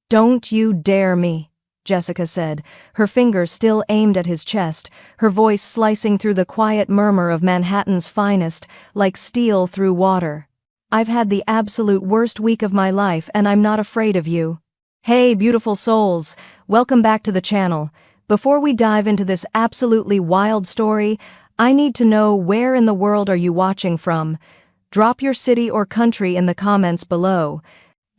"Don't you dare me," Jessica said, her finger still aimed at his chest, her voice slicing through the quiet murmur of Manhattan's finest, like steel through water. "I've had the absolute worst week of my life and I'm not afraid of you." Hey, beautiful souls, welcome back to the channel. Before we dive into this absolutely wild story, I need to know, where in the world are you watching from? Drop your city or country in the comments below.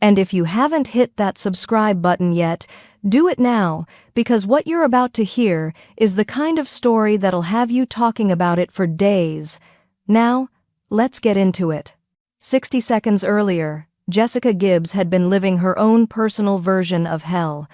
And if you haven't hit that subscribe button yet, do it now, because what you're about to hear is the kind of story that'll have you talking about it for days. Now, let's get into it. 60 seconds earlier, Jessica Gibbs had been living her own personal version of hell.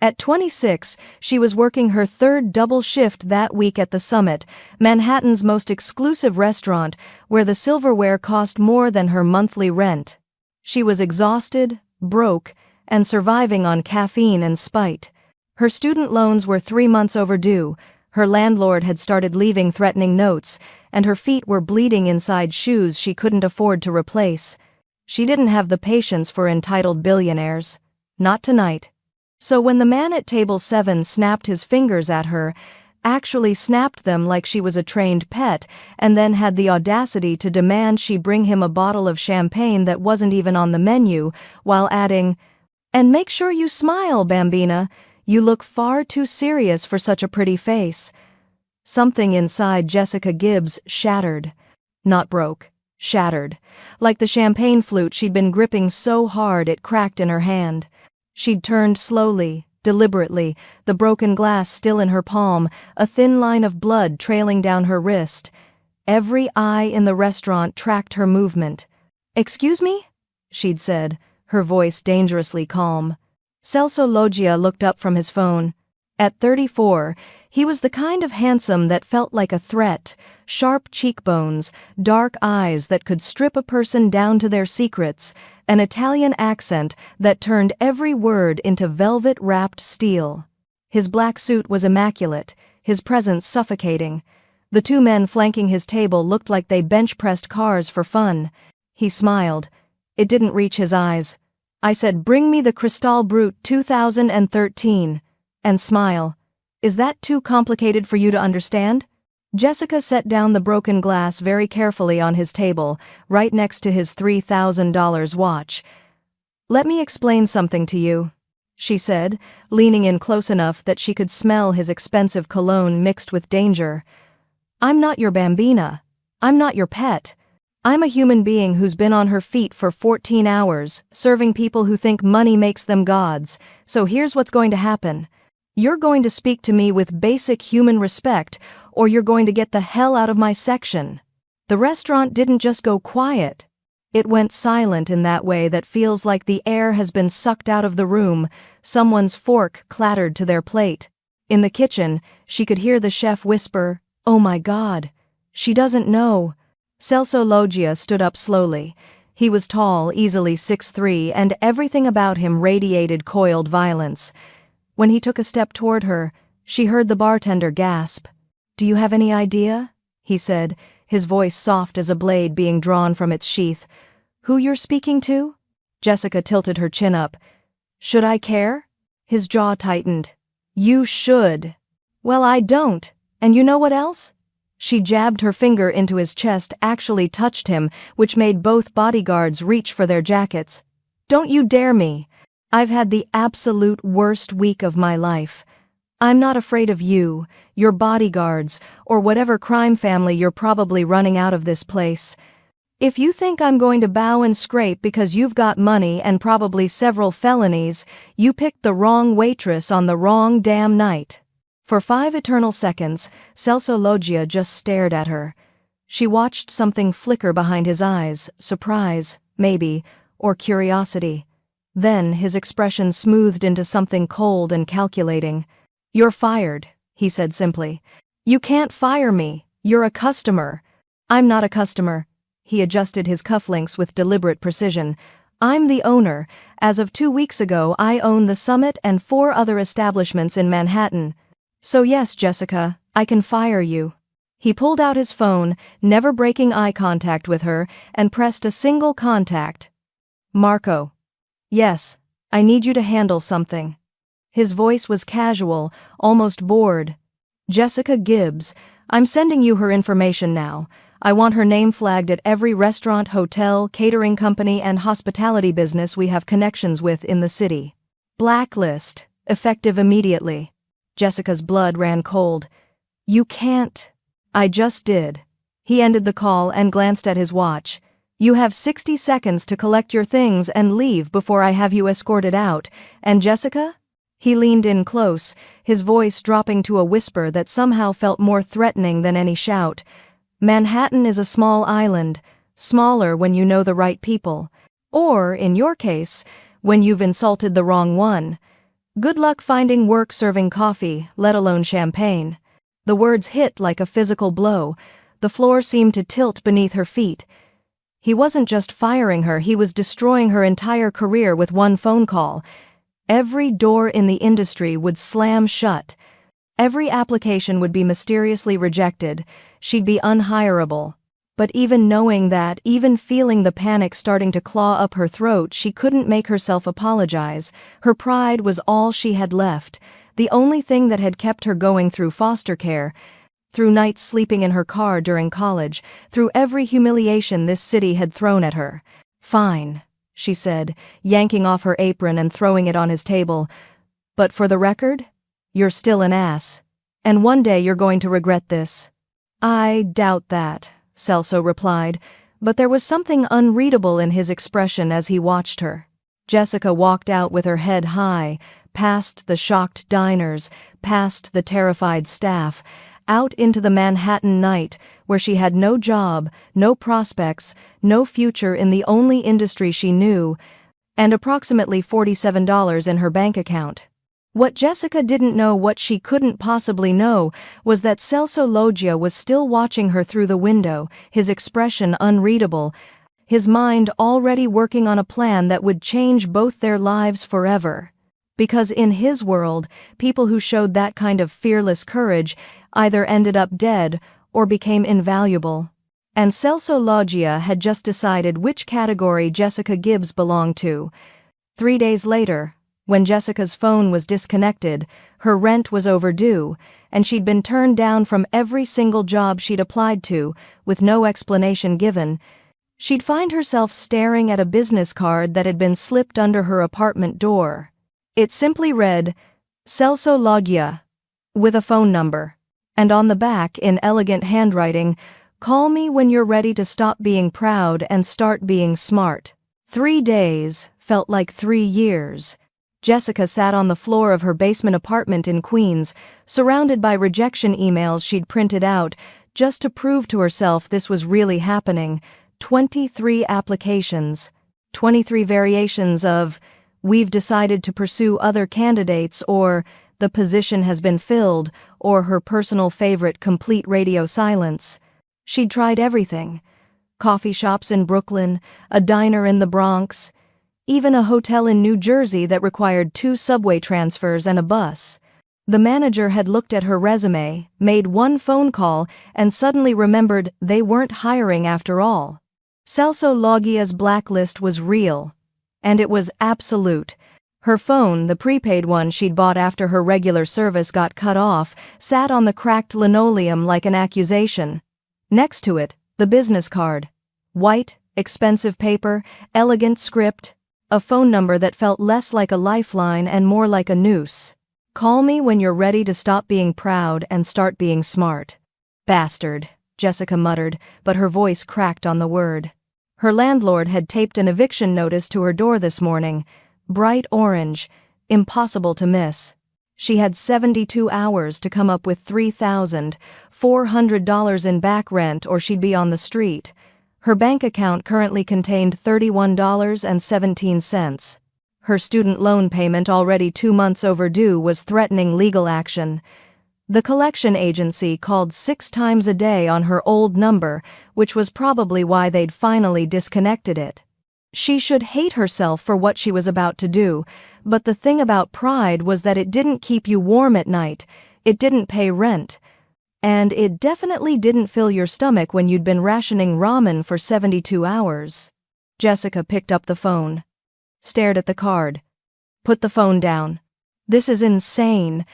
At 26, she was working her third double shift that week at the Summit, Manhattan's most exclusive restaurant, where the silverware cost more than her monthly rent. She was exhausted, broke, and surviving on caffeine and spite. Her student loans were 3 months overdue, her landlord had started leaving threatening notes, and her feet were bleeding inside shoes she couldn't afford to replace. She didn't have the patience for entitled billionaires. Not tonight. So when the man at table 7 snapped his fingers at her, actually snapped them like she was a trained pet, and then had the audacity to demand she bring him a bottle of champagne that wasn't even on the menu, while adding, "And make sure you smile, Bambina. You look far too serious for such a pretty face." Something inside Jessica Gibbs shattered. Not broke. Shattered. Like the champagne flute she'd been gripping so hard it cracked in her hand. She'd turned slowly, deliberately, the broken glass still in her palm, a thin line of blood trailing down her wrist. Every eye in the restaurant tracked her movement. "Excuse me?" she'd said, her voice dangerously calm. Celso Loggia looked up from his phone. At 34, he was the kind of handsome that felt like a threat, sharp cheekbones, dark eyes that could strip a person down to their secrets, an Italian accent that turned every word into velvet-wrapped steel. His black suit was immaculate, his presence suffocating. The 2 men flanking his table looked like they bench-pressed cars for fun. He smiled. It didn't reach his eyes. "I said, bring me the Cristal Brut 2013. And smile. Is that too complicated for you to understand?" Jessica set down the broken glass very carefully on his table, right next to his $3,000 watch. "Let me explain something to you," she said, leaning in close enough that she could smell his expensive cologne mixed with danger. "I'm not your Bambina. I'm not your pet. I'm a human being who's been on her feet for 14 hours, serving people who think money makes them gods. So here's what's going to happen. You're going to speak to me with basic human respect, or you're going to get the hell out of my section." The restaurant didn't just go quiet. It went silent in that way that feels like the air has been sucked out of the room. Someone's fork clattered to their plate. In the kitchen, she could hear the chef whisper, "Oh my God. She doesn't know." Celso Loggia stood up slowly. He was tall, easily 6'3", and everything about him radiated coiled violence. When he took a step toward her, she heard the bartender gasp. "Do you have any idea?" he said, his voice soft as a blade being drawn from its sheath. "Who you're speaking to?" Jessica tilted her chin up. "Should I care?" His jaw tightened. "You should." "Well, I don't. And you know what else?" She jabbed her finger into his chest, actually touched him, which made both bodyguards reach for their jackets. "Don't you dare me. I've had the absolute worst week of my life. I'm not afraid of you, your bodyguards, or whatever crime family you're probably running out of this place. If you think I'm going to bow and scrape because you've got money and probably several felonies, you picked the wrong waitress on the wrong damn night." For 5 eternal seconds, Celso Loggia just stared at her. She watched something flicker behind his eyes, surprise, maybe, or curiosity. Then his expression smoothed into something cold and calculating. "You're fired," he said simply. "You can't fire me. You're a customer." "I'm not a customer." He adjusted his cufflinks with deliberate precision. "I'm the owner. As of 2 weeks ago, I own the Summit and 4 other establishments in Manhattan. So yes, Jessica, I can fire you." He pulled out his phone, never breaking eye contact with her, and pressed a single contact. "Marco." "Yes." I need you to handle something. His voice was casual, almost bored. Jessica Gibbs, I'm sending you her information now. I want her name flagged at every restaurant, hotel, catering company, and hospitality business we have connections with in the city. Blacklist, effective immediately. Jessica's blood ran cold. You can't. I just did. He ended the call and glanced at his watch. You have 60 seconds to collect your things and leave before I have you escorted out. And Jessica? He leaned in close, his voice dropping to a whisper that somehow felt more threatening than any shout. Manhattan is a small island, smaller when you know the right people. Or, in your case, when you've insulted the wrong one. Good luck finding work serving coffee, let alone champagne. The words hit like a physical blow. The floor seemed to tilt beneath her feet. He wasn't just firing her, he was destroying her entire career with one phone call. Every door in the industry would slam shut. Every application would be mysteriously rejected. She'd be unhireable. But even knowing that, even feeling the panic starting to claw up her throat, she couldn't make herself apologize. Her pride was all she had left, the only thing that had kept her going through foster care, through nights sleeping in her car during college, through every humiliation this city had thrown at her. Fine, she said, yanking off her apron and throwing it on his table. But for the record, you're still an ass. And one day you're going to regret this. I doubt that, Celso replied, but there was something unreadable in his expression as he watched her. Jessica walked out with her head high, past the shocked diners, past the terrified staff, out into the Manhattan night, where she had no job, no prospects, no future in the only industry she knew, and approximately $47 in her bank account. What Jessica didn't know, what she couldn't possibly know, was that Celso Loggia was still watching her through the window, his expression unreadable, his mind already working on a plan that would change both their lives forever. Because in his world, people who showed that kind of fearless courage either ended up dead or became invaluable. And Celso Loggia had just decided which category Jessica Gibbs belonged to. 3 days later, when Jessica's phone was disconnected, her rent was overdue, and she'd been turned down from every single job she'd applied to, with no explanation given, she'd find herself staring at a business card that had been slipped under her apartment door. It simply read, Celso Loggia, with a phone number, and on the back, in elegant handwriting, call me when you're ready to stop being proud and start being smart. 3 days felt like 3 years. Jessica sat on the floor of her basement apartment in Queens, surrounded by rejection emails she'd printed out, just to prove to herself this was really happening. 23 applications. 23 variations of, we've decided to pursue other candidates, or the position has been filled, or her personal favorite, complete radio silence. She'd tried everything. Coffee shops in Brooklyn, a diner in the Bronx, even a hotel in New Jersey that required 2 subway transfers and a bus. The manager had looked at her resume, made one phone call, and suddenly remembered they weren't hiring after all. Celso Loggia's blacklist was real. And it was absolute. Her phone, the prepaid one she'd bought after her regular service got cut off, sat on the cracked linoleum like an accusation. Next to it, the business card. White, expensive paper, elegant script, a phone number that felt less like a lifeline and more like a noose. Call me when you're ready to stop being proud and start being smart. Bastard, Jessica muttered, but her voice cracked on the word. Her landlord had taped an eviction notice to her door this morning. Bright orange, impossible to miss. She had 72 hours to come up with $3,400 in back rent or she'd be on the street. Her bank account currently contained $31.17. Her student loan payment, already 2 months overdue, was threatening legal action. The collection agency called 6 times a day on her old number, which was probably why they'd finally disconnected it. She should hate herself for what she was about to do, but the thing about pride was that it didn't keep you warm at night, it didn't pay rent, and it definitely didn't fill your stomach when you'd been rationing ramen for 72 hours. Jessica picked up the phone, stared at the card. Put the phone down. This is insane,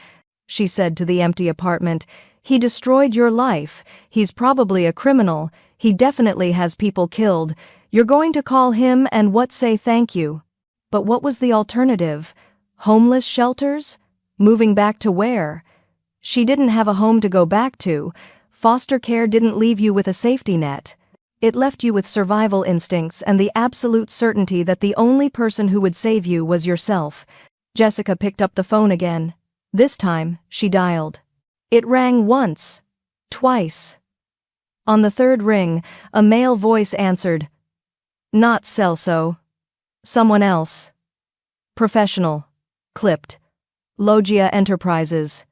she said to the empty apartment. He destroyed your life. He's probably a criminal. He definitely has people killed. You're going to call him and what, say thank you? But what was the alternative? Homeless shelters? Moving back to where? She didn't have a home to go back to. Foster care didn't leave you with a safety net. It left you with survival instincts and the absolute certainty that the only person who would save you was yourself. Jessica picked up the phone again. This time, she dialed. It rang once. Twice. On the third ring, a male voice answered. Not Celso. Someone else. Professional. Clipped. Loggia Enterprises.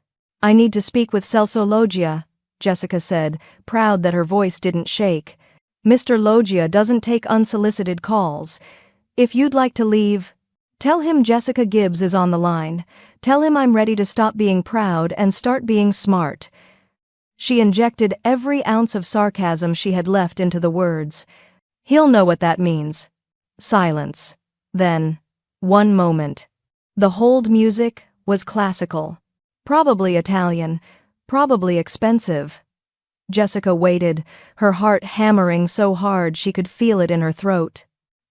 I need to speak with Celso Loggia, Jessica said, proud that her voice didn't shake. Mr. Loggia doesn't take unsolicited calls. If you'd like to leave, tell him Jessica Gibbs is on the line. Tell him I'm ready to stop being proud and start being smart. She injected every ounce of sarcasm she had left into the words. He'll know what that means. Silence. Then, one moment. The hold music was classical. Probably Italian. Probably expensive. Jessica waited, her heart hammering so hard she could feel it in her throat.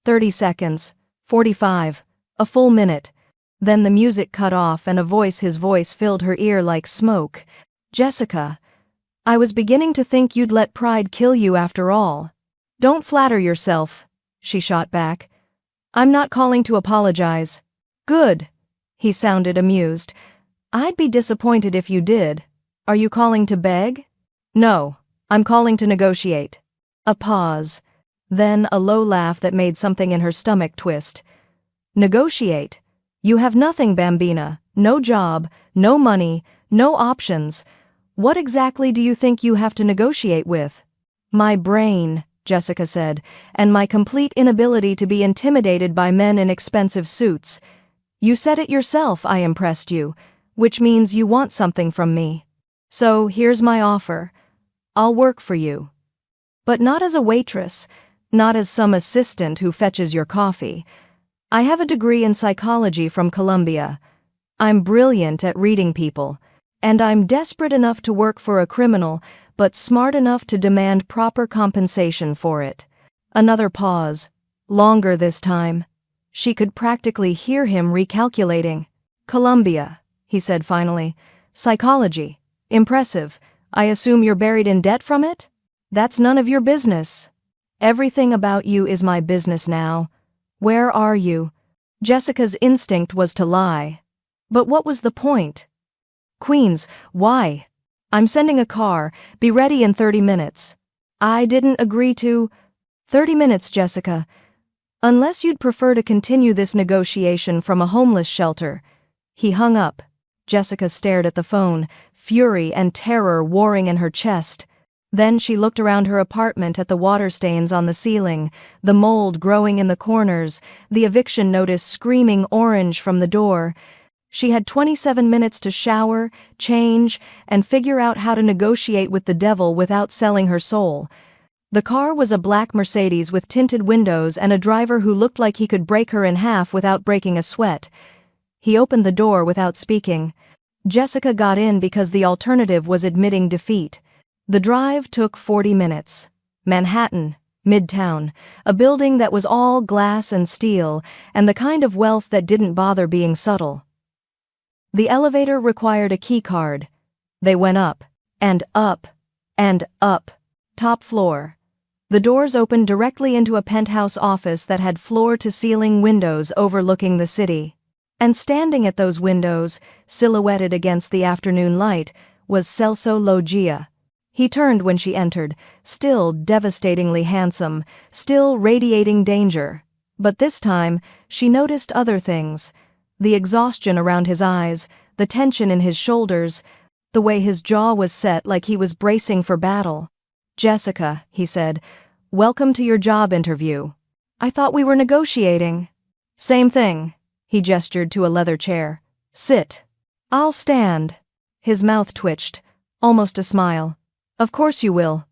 30 seconds. 45. A full minute. Then the music cut off and his voice filled her ear like smoke. Jessica, I was beginning to think you'd let pride kill you after all. Don't flatter yourself, she shot back. I'm not calling to apologize. Good. He sounded amused. I'd be disappointed if you did. Are you calling to beg? No, I'm calling to negotiate. A pause. Then a low laugh that made something in her stomach twist. Negotiate? You have nothing, Bambina. No job, no money, no options. What exactly do you think you have to negotiate with? My brain, Jessica said, and my complete inability to be intimidated by men in expensive suits. You said it yourself, I impressed you, which means you want something from me. So here's my offer. I'll work for you. But not as a waitress, not as some assistant who fetches your coffee. I have a degree in psychology from Columbia. I'm brilliant at reading people, and I'm desperate enough to work for a criminal, but smart enough to demand proper compensation for it. Another pause. Longer this time. She could practically hear him recalculating. Columbia, he said finally. Psychology. Impressive. I assume you're buried in debt from it? That's none of your business. Everything about you is my business now. Where are you? Jessica's instinct was to lie. But what was the point? Queens, why? I'm sending a car. Be ready in 30 minutes. I didn't agree to... 30 minutes, Jessica. Unless you'd prefer to continue this negotiation from a homeless shelter. He hung up. Jessica stared at the phone, fury and terror warring in her chest. Then she looked around her apartment at the water stains on the ceiling, the mold growing in the corners, the eviction notice screaming orange from the door. She had 27 minutes to shower, change, and figure out how to negotiate with the devil without selling her soul. The car was a black Mercedes with tinted windows and a driver who looked like he could break her in half without breaking a sweat. He opened the door without speaking. Jessica got in because the alternative was admitting defeat. The drive took 40 minutes. Manhattan, Midtown, a building that was all glass and steel, and the kind of wealth that didn't bother being subtle. The elevator required a key card. They went up, and up, and up. Top floor. The doors opened directly into a penthouse office that had floor-to-ceiling windows overlooking the city. And standing at those windows, silhouetted against the afternoon light, was Celso Loggia. He turned when she entered, still devastatingly handsome, still radiating danger. But this time, she noticed other things. The exhaustion around his eyes, the tension in his shoulders, the way his jaw was set like he was bracing for battle. Jessica, he said, welcome to your job interview. I thought we were negotiating. Same thing. He gestured to a leather chair. Sit. I'll stand. His mouth twitched, almost a smile. Of course you will.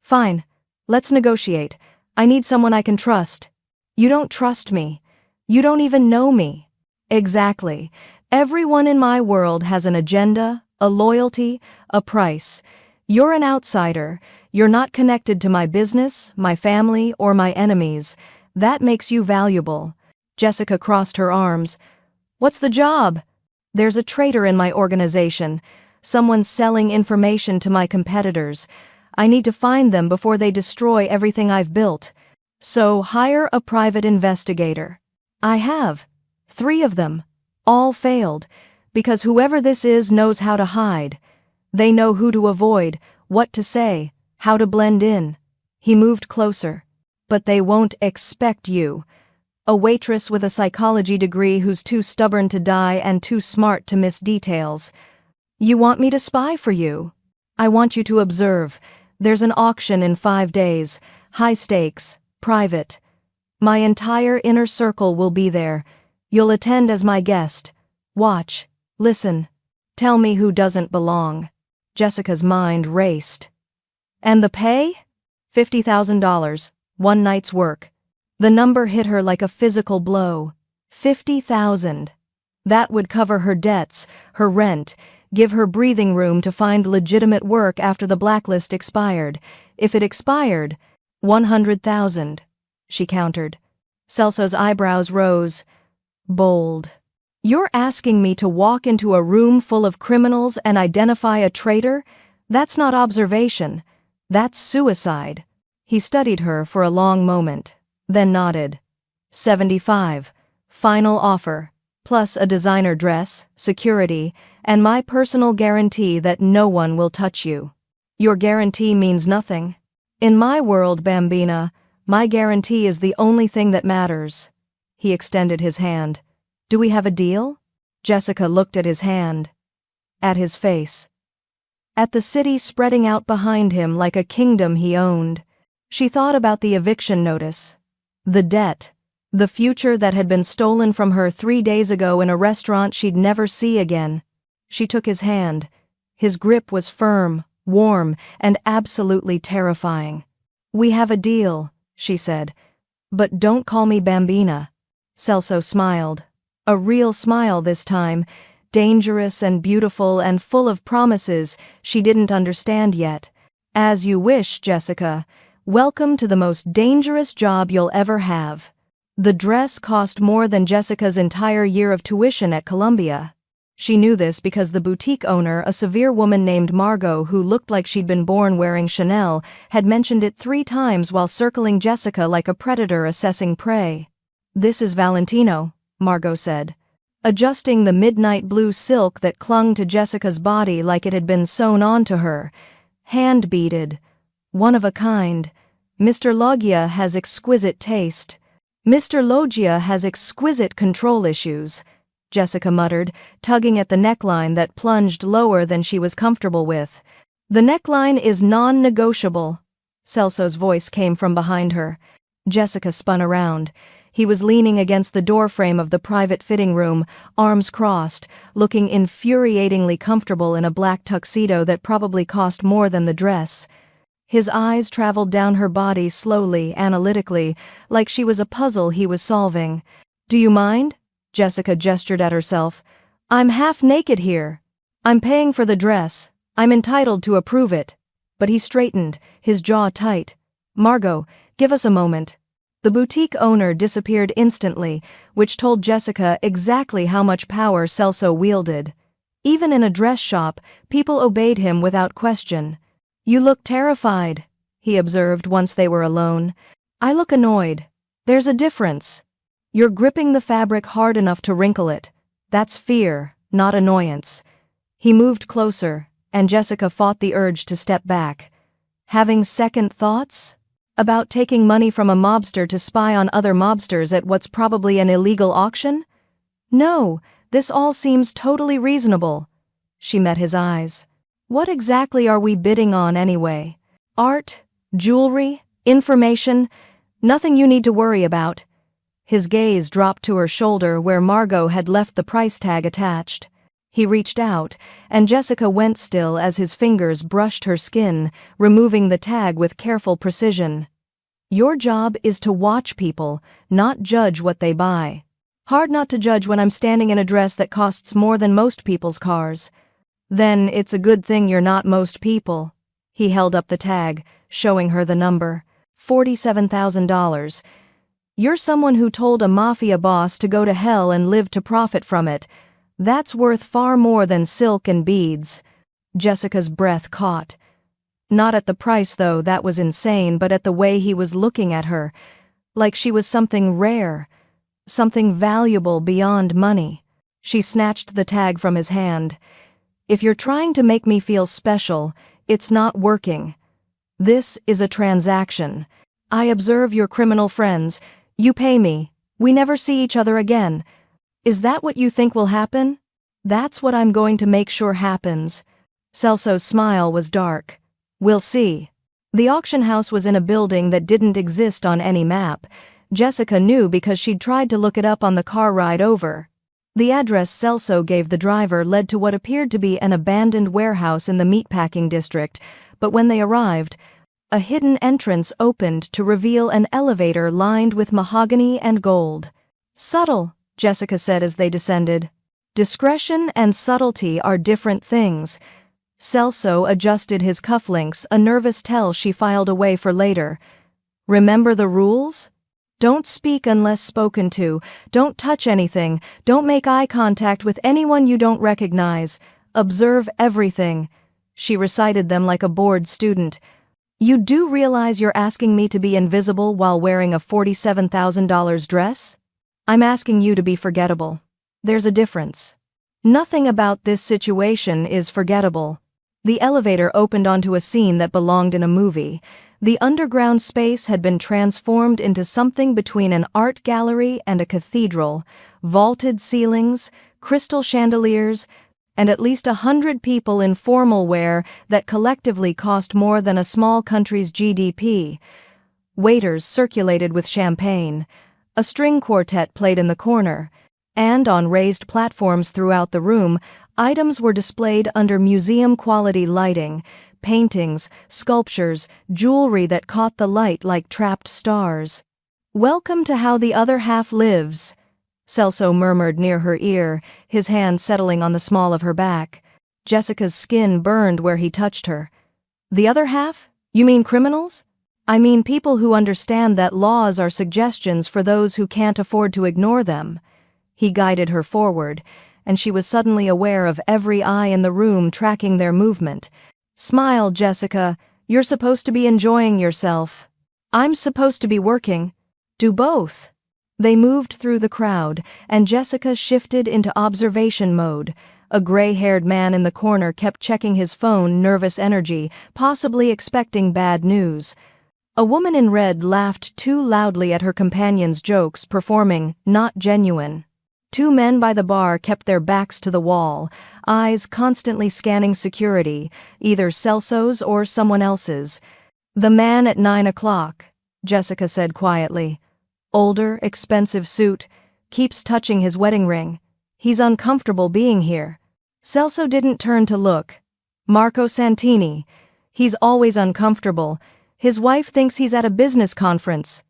Fine. Let's negotiate. I need someone I can trust. You don't trust me. You don't even know me. Exactly. Everyone in my world has an agenda, a loyalty, a price. You're an outsider. You're not connected to my business, my family, or my enemies. That makes you valuable. Jessica crossed her arms. What's the job? There's a traitor in my organization. Someone's selling information to my competitors. I need to find them before they destroy everything I've built. So hire a private investigator. I have. 3 of them. All failed. Because whoever this is knows how to hide. They know who to avoid, what to say, how to blend in. He moved closer. But they won't expect you. A waitress with a psychology degree who's too stubborn to die and too smart to miss details. You want me to spy for you? I want you to observe. There's an auction in 5 days. High stakes. Private. My entire inner circle will be there. You'll attend as my guest. Watch. Listen. Tell me who doesn't belong. Jessica's mind raced. And the pay? $50,000. 1 night's work. The number hit her like a physical blow. 50,000. That would cover her debts, her rent, give her breathing room to find legitimate work after the blacklist expired. If it expired, 100,000. She countered. Celso's eyebrows rose. Bold. You're asking me to walk into a room full of criminals and identify a traitor? That's not observation. That's suicide. He studied her for a long moment, then nodded. 75. Final offer. Plus a designer dress, security, and my personal guarantee that no one will touch you. Your guarantee means nothing. In my world, Bambina, my guarantee is the only thing that matters. He extended his hand. Do we have a deal? Jessica looked at his hand. At his face. At the city spreading out behind him like a kingdom he owned. She thought about the eviction notice. The debt. The future that had been stolen from her 3 days ago in a restaurant she'd never see again. She took his hand. His grip was firm, warm, and absolutely terrifying. We have a deal, she said. But don't call me Bambina. Celso smiled. A real smile this time, dangerous and beautiful and full of promises she didn't understand yet. As you wish, Jessica. Welcome to the most dangerous job you'll ever have. The dress cost more than Jessica's entire year of tuition at Columbia. She knew this because the boutique owner, a severe woman named Margot who looked like she'd been born wearing Chanel, had mentioned it 3 times while circling Jessica like a predator assessing prey. This is Valentino, Margot said, adjusting the midnight blue silk that clung to Jessica's body like it had been sewn onto her. Hand-beaded. One of a kind. Mr. Loggia has exquisite taste. Mr. Loggia has exquisite control issues, Jessica muttered, tugging at the neckline that plunged lower than she was comfortable with. The neckline is non-negotiable. Celso's voice came from behind her. Jessica spun around. He was leaning against the doorframe of the private fitting room, arms crossed, looking infuriatingly comfortable in a black tuxedo that probably cost more than the dress. His eyes traveled down her body slowly, analytically, like she was a puzzle he was solving. Do you mind? Jessica gestured at herself. I'm half naked here. I'm paying for the dress. I'm entitled to approve it. But he straightened, his jaw tight. Margot, give us a moment. The boutique owner disappeared instantly, which told Jessica exactly how much power Celso wielded. Even in a dress shop, people obeyed him without question. You look terrified, he observed once they were alone. I look annoyed. There's a difference. You're gripping the fabric hard enough to wrinkle it. That's fear, not annoyance. He moved closer, and Jessica fought the urge to step back. Having second thoughts? About taking money from a mobster to spy on other mobsters at what's probably an illegal auction? No, this all seems totally reasonable. She met his eyes. What exactly are we bidding on anyway? Art? Jewelry? Information? Nothing you need to worry about. His gaze dropped to her shoulder where Margot had left the price tag attached. He reached out, and Jessica went still as his fingers brushed her skin, removing the tag with careful precision. Your job is to watch people, not judge what they buy. Hard not to judge when I'm standing in a dress that costs more than most people's cars. Then it's a good thing you're not most people. He held up the tag, showing her the number. $47,000. You're someone who told a mafia boss to go to hell and lived to profit from it. That's worth far more than silk and beads. Jessica's breath caught. Not at the price, though, that was insane, but at the way he was looking at her. Like she was something rare. Something valuable beyond money. She snatched the tag from his hand. If you're trying to make me feel special, it's not working. This is a transaction. I observe your criminal friends. You pay me. We never see each other again. Is that what you think will happen? That's what I'm going to make sure happens. Celso's smile was dark. We'll see. The auction house was in a building that didn't exist on any map. Jessica knew because she'd tried to look it up on the car ride over. The address Celso gave the driver led to what appeared to be an abandoned warehouse in the meatpacking district, but when they arrived, a hidden entrance opened to reveal an elevator lined with mahogany and gold. Subtle, Jessica said as they descended. Discretion and subtlety are different things. Celso adjusted his cufflinks, a nervous tell she filed away for later. Remember the rules? Don't speak unless spoken to. Don't touch anything. Don't make eye contact with anyone you don't recognize. Observe everything. She recited them like a bored student. You do realize you're asking me to be invisible while wearing a $47,000 dress? I'm asking you to be forgettable. There's a difference. Nothing about this situation is forgettable. The elevator opened onto a scene that belonged in a movie. The underground space had been transformed into something between an art gallery and a cathedral, vaulted ceilings, crystal chandeliers, and at least 100 people in formal wear that collectively cost more than a small country's GDP. Waiters circulated with champagne. A string quartet played in the corner. And on raised platforms throughout the room, items were displayed under museum-quality lighting, paintings, sculptures, jewelry that caught the light like trapped stars. "Welcome to how the other half lives," Celso murmured near her ear, his hand settling on the small of her back. Jessica's skin burned where he touched her. "The other half? You mean criminals?" "I mean people who understand that laws are suggestions for those who can't afford to ignore them." He guided her forward, and she was suddenly aware of every eye in the room tracking their movement. "Smile, Jessica. You're supposed to be enjoying yourself. I'm supposed to be working. Do both." They moved through the crowd, and Jessica shifted into observation mode. A gray-haired man in the corner kept checking his phone, nervous energy, possibly expecting bad news. A woman in red laughed too loudly at her companion's jokes, performing "not genuine." Two men by the bar kept their backs to the wall, eyes constantly scanning security, either Celso's or someone else's. "The man at 9 o'clock, Jessica said quietly. "Older, expensive suit, keeps touching his wedding ring. He's uncomfortable being here." Celso didn't turn to look. "Marco Santini. He's always uncomfortable. His wife thinks he's at a business conference."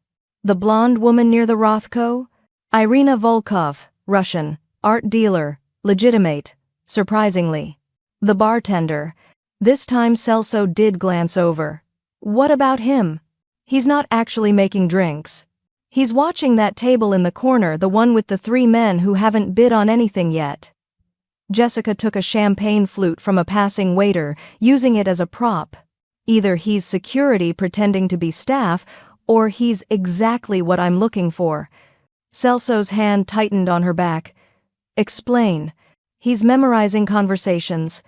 "The blonde woman near the Rothko?" "Irina Volkov. Russian, art dealer, legitimate, surprisingly." "The bartender." This time Celso did glance over. "What about him?" "He's not actually making drinks. He's watching that table in the corner, the one with the 3 men who haven't bid on anything yet." Jessica took a champagne flute from a passing waiter, using it as a prop. Either he's security pretending to be staff, or he's exactly what I'm looking for. Celso's hand tightened on her back. "Explain." "He's memorizing conversations.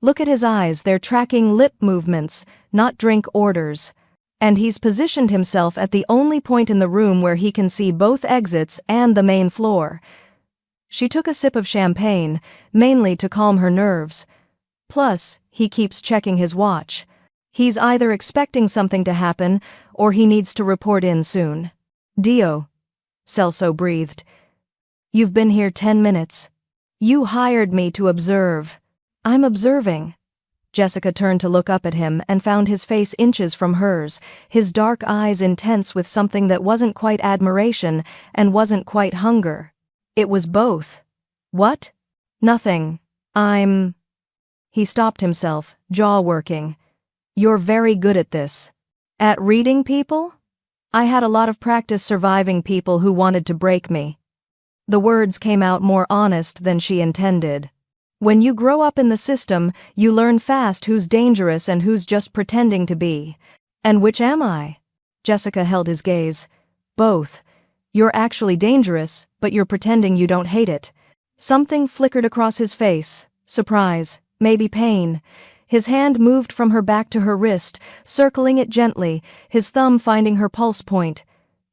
Look at his eyes, they're tracking lip movements, not drink orders. And he's positioned himself at the only point in the room where he can see both exits and the main floor." She took a sip of champagne, mainly to calm her nerves. "Plus, he keeps checking his watch. He's either expecting something to happen, or he needs to report in soon." "Dio," Celso breathed. "You've been here 10 minutes. You hired me to observe." "I'm observing." Jessica turned to look up at him and found his face inches from hers, his dark eyes intense with something that wasn't quite admiration and wasn't quite hunger. It was both. What? Nothing. He stopped himself, jaw working. You're very good at this. At reading people? I had a lot of practice surviving people who wanted to break me. The words came out more honest than she intended. When you grow up in the system, you learn fast who's dangerous and who's just pretending to be. And which am I? Jessica held his gaze. Both. You're actually dangerous, but you're pretending you don't hate it. Something flickered across his face. Surprise, maybe pain. His hand moved from her back to her wrist, circling it gently, his thumb finding her pulse point.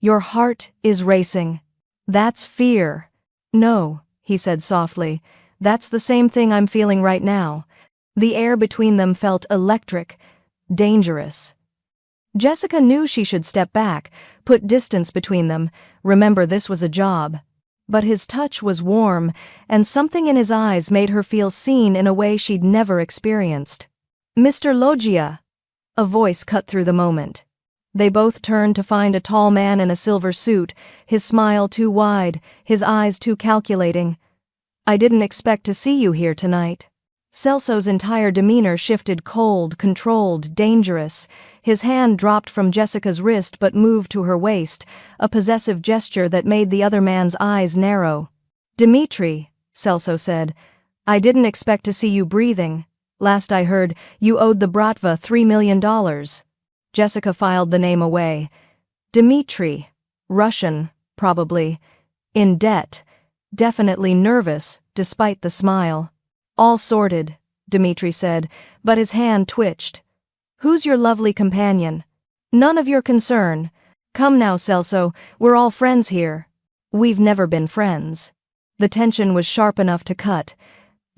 Your heart is racing. That's fear. No, he said softly. That's the same thing I'm feeling right now. The air between them felt electric, dangerous. Jessica knew she should step back, put distance between them, remember this was a job. But his touch was warm, and something in his eyes made her feel seen in a way she'd never experienced. Mr. Loggia! A voice cut through the moment. They both turned to find a tall man in a silver suit, his smile too wide, his eyes too calculating. I didn't expect to see you here tonight. Celso's entire demeanor shifted cold, controlled, dangerous. His hand dropped from Jessica's wrist but moved to her waist, a possessive gesture that made the other man's eyes narrow. Dimitri, Celso said, I didn't expect to see you breathing. Last I heard, you owed the Bratva $3 million. Jessica filed the name away. Dimitri. Russian, probably. In debt. Definitely nervous, despite the smile. All sorted, Dimitri said, but his hand twitched. Who's your lovely companion? None of your concern. Come now, Celso, we're all friends here. We've never been friends. The tension was sharp enough to cut.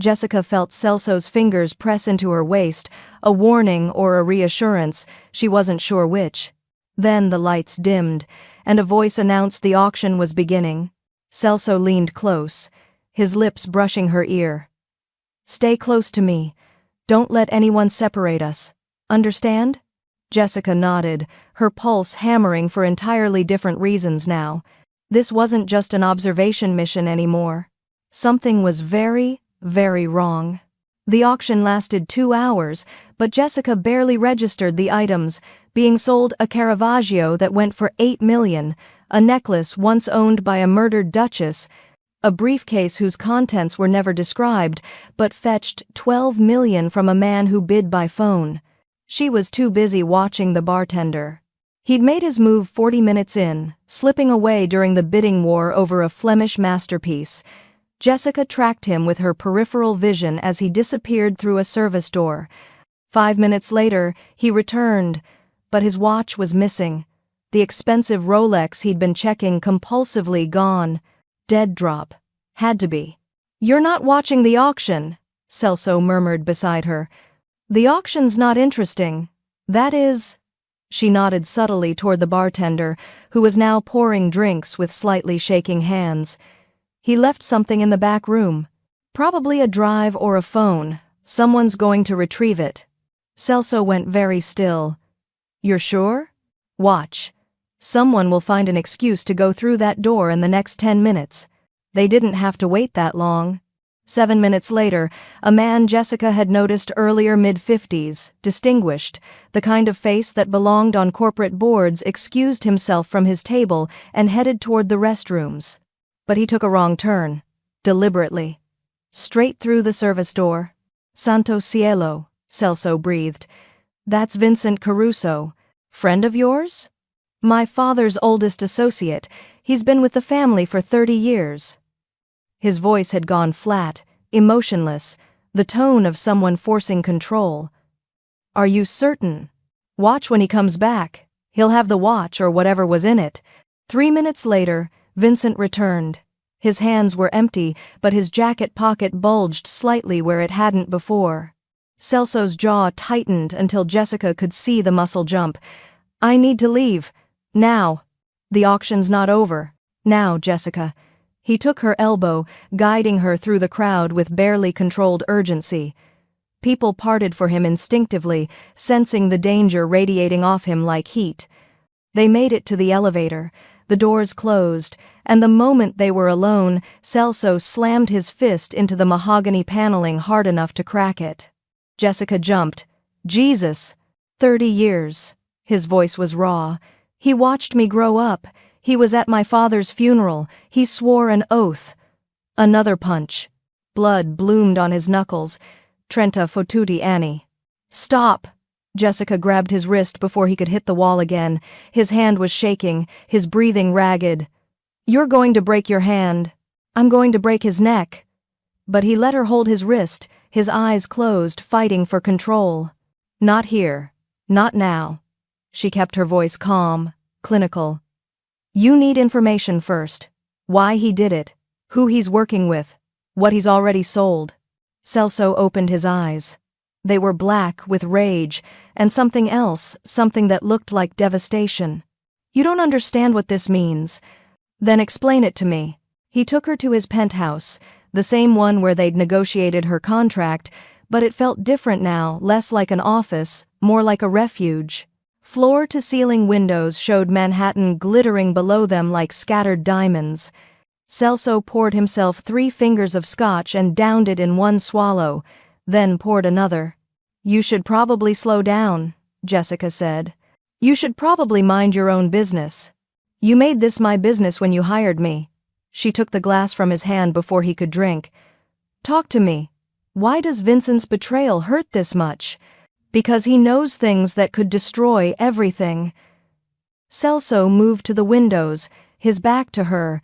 Jessica felt Celso's fingers press into her waist, a warning or a reassurance, she wasn't sure which. Then the lights dimmed, and a voice announced the auction was beginning. Celso leaned close, his lips brushing her ear. Stay close to me. Don't let anyone separate us. Understand? Jessica nodded, her pulse hammering for entirely different reasons now. This wasn't just an observation mission anymore. Something was very, very wrong. The auction lasted 2 hours, but Jessica barely registered the items, being sold a Caravaggio that went for $8 million, a necklace once owned by a murdered duchess, a briefcase whose contents were never described, but fetched $12 million from a man who bid by phone. She was too busy watching the bartender. He'd made his move 40 minutes in, slipping away during the bidding war over a Flemish masterpiece. Jessica tracked him with her peripheral vision as he disappeared through a service door. 5 minutes later, he returned, but his watch was missing. The expensive Rolex he'd been checking compulsively gone. Dead drop. Had to be. You're not watching the auction, Celso murmured beside her. The auction's not interesting. That is... She nodded subtly toward the bartender, who was now pouring drinks with slightly shaking hands. He left something in the back room. Probably a drive or a phone. Someone's going to retrieve it. Celso went very still. You're sure? Watch. Someone will find an excuse to go through that door in the next 10 minutes. They didn't have to wait that long. 7 minutes later, a man Jessica had noticed earlier, mid-50s, distinguished, the kind of face that belonged on corporate boards, excused himself from his table and headed toward the restrooms. But he took a wrong turn. Deliberately. Straight through the service door. Santo cielo, Celso breathed. That's Vincent Caruso. Friend of yours? My father's oldest associate. He's been with the family for 30 years. His voice had gone flat, emotionless, the tone of someone forcing control. Are you certain? Watch when he comes back. He'll have the watch or whatever was in it. 3 minutes later, Vincent returned. His hands were empty, but his jacket pocket bulged slightly where it hadn't before. Celso's jaw tightened until Jessica could see the muscle jump. I need to leave. Now. The auction's not over. Now, Jessica. He took her elbow, guiding her through the crowd with barely controlled urgency. People parted for him instinctively, sensing the danger radiating off him like heat. They made it to the elevator. The doors closed. and the moment they were alone, Celso slammed his fist into the mahogany paneling hard enough to crack it. Jessica jumped. Jesus! 30 years. His voice was raw. He watched me grow up. He was at my father's funeral. He swore an oath. Another punch. Blood bloomed on his knuckles. Trenta fottuti anni. Stop! Jessica grabbed his wrist before he could hit the wall again. His hand was shaking, his breathing ragged. You're going to break your hand. I'm going to break his neck. But he let her hold his wrist, his eyes closed, fighting for control. Not here. Not now. She kept her voice calm, clinical. You need information first. Why he did it. Who he's working with. What he's already sold. Celso opened his eyes. They were black with rage, and something else, something that looked like devastation. You don't understand what this means. Then explain it to me. He took her to his penthouse, the same one where they'd negotiated her contract, but it felt different now, less like an office, more like a refuge. Floor-to-ceiling windows showed Manhattan glittering below them like scattered diamonds. Celso poured himself 3 fingers of scotch and downed it in one swallow, then poured another. You should probably slow down, Jessica said. You should probably mind your own business. You made this my business when you hired me. She took the glass from his hand before he could drink. Talk to me. Why does Vincent's betrayal hurt this much? Because he knows things that could destroy everything. Celso moved to the windows, his back to her.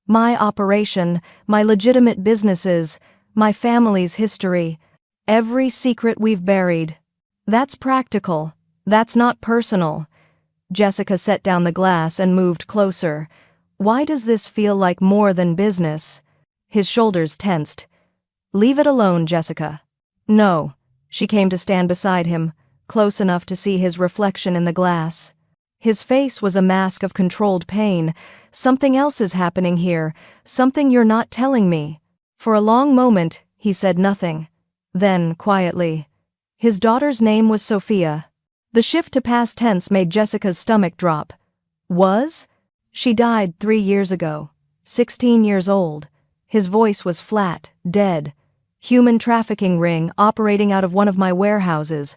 My operation, my legitimate businesses, my family's history, every secret we've buried. That's practical. That's not personal. Jessica set down the glass and moved closer. Why does this feel like more than business? His shoulders tensed. Leave it alone, Jessica. No. She came to stand beside him, close enough to see his reflection in the glass. His face was a mask of controlled pain. Something else is happening here, something you're not telling me. For a long moment, he said nothing. Then, quietly, his daughter's name was Sophia. The shift to past tense made Jessica's stomach drop. Was? She died 3 years ago. 16 years old. His voice was flat, dead. Human trafficking ring operating out of one of my warehouses.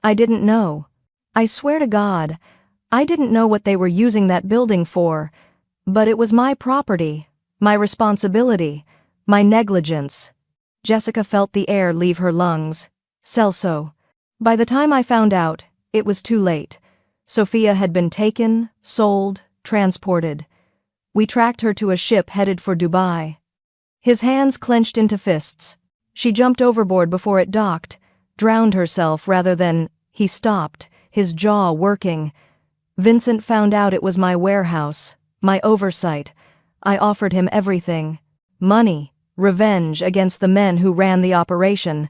I didn't know. I swear to God, I didn't know what they were using that building for. But it was my property, my responsibility, my negligence. Jessica felt the air leave her lungs. Celso. By the time I found out, it was too late. Sophia had been taken, sold, transported. We tracked her to a ship headed for Dubai. His hands clenched into fists. She jumped overboard before it docked, drowned herself rather than... He stopped, his jaw working. Vincent found out it was my warehouse, my oversight. I offered him everything. Money, revenge against the men who ran the operation,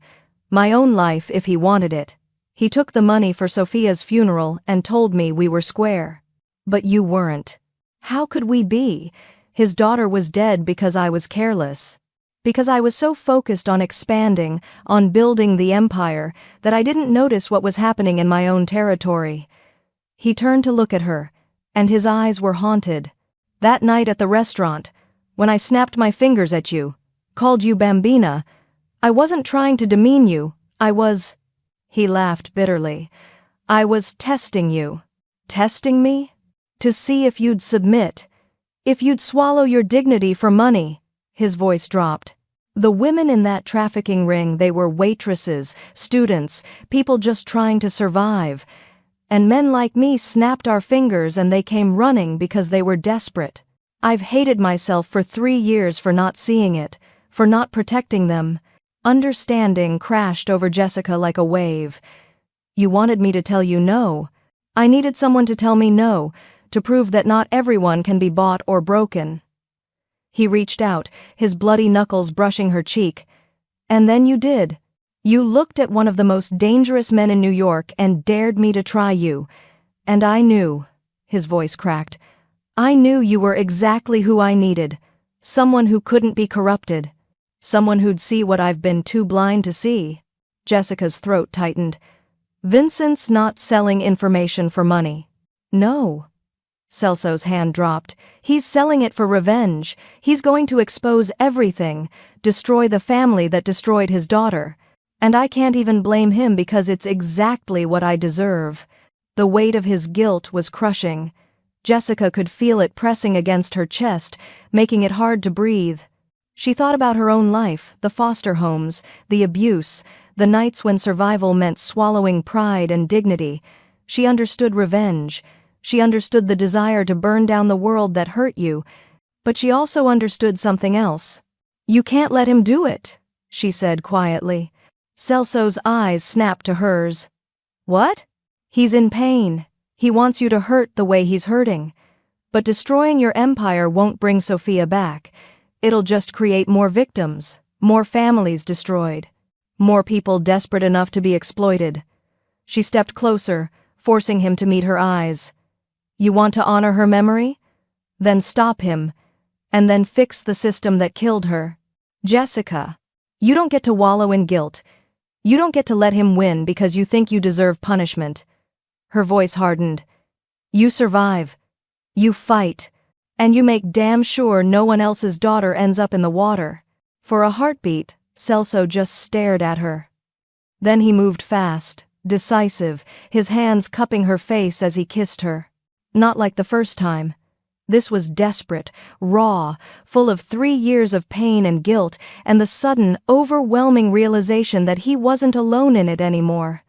my own life if he wanted it. He took the money for Sophia's funeral and told me we were square. But you weren't. How could we be? His daughter was dead because I was careless. Because I was so focused on expanding, on building the empire, that I didn't notice what was happening in my own territory. He turned to look at her, and his eyes were haunted. That night at the restaurant, when I snapped my fingers at you, called you Bambina, I wasn't trying to demean you, I was... He laughed bitterly. I was testing you. Testing me? To see if you'd submit. If you'd swallow your dignity for money. His voice dropped. The women in that trafficking ring, they were waitresses, students, people just trying to survive. And men like me snapped our fingers and they came running because they were desperate. I've hated myself for 3 years for not seeing it, for not protecting them. Understanding crashed over Jessica like a wave. You wanted me to tell you no. I needed someone to tell me no, to prove that not everyone can be bought or broken. He reached out, his bloody knuckles brushing her cheek. And then you did. You looked at one of the most dangerous men in New York and dared me to try you. And I knew, his voice cracked, I knew you were exactly who I needed. Someone who couldn't be corrupted. Someone who'd see what I've been too blind to see. Jessica's throat tightened. Vincent's not selling information for money. No. Celso's hand dropped. He's selling it for revenge. He's going to expose everything, destroy the family that destroyed his daughter. And I can't even blame him because it's exactly what I deserve. The weight of his guilt was crushing. Jessica could feel it pressing against her chest, making it hard to breathe. She thought about her own life, the foster homes, the abuse, the nights when survival meant swallowing pride and dignity. She understood revenge. She understood the desire to burn down the world that hurt you. But she also understood something else. "You can't let him do it," she said quietly. Celso's eyes snapped to hers. "What?" "He's in pain. He wants you to hurt the way he's hurting. But destroying your empire won't bring Sophia back. It'll just create more victims, more families destroyed, more people desperate enough to be exploited." She stepped closer, forcing him to meet her eyes. "You want to honor her memory? Then stop him, and then fix the system that killed her. Jessica, you don't get to wallow in guilt. You don't get to let him win because you think you deserve punishment." Her voice hardened. "You survive. You fight. And you make damn sure no one else's daughter ends up in the water." For a heartbeat, Celso just stared at her. Then he moved fast, decisive, his hands cupping her face as he kissed her. Not like the first time. This was desperate, raw, full of 3 years of pain and guilt, and the sudden, overwhelming realization that he wasn't alone in it anymore.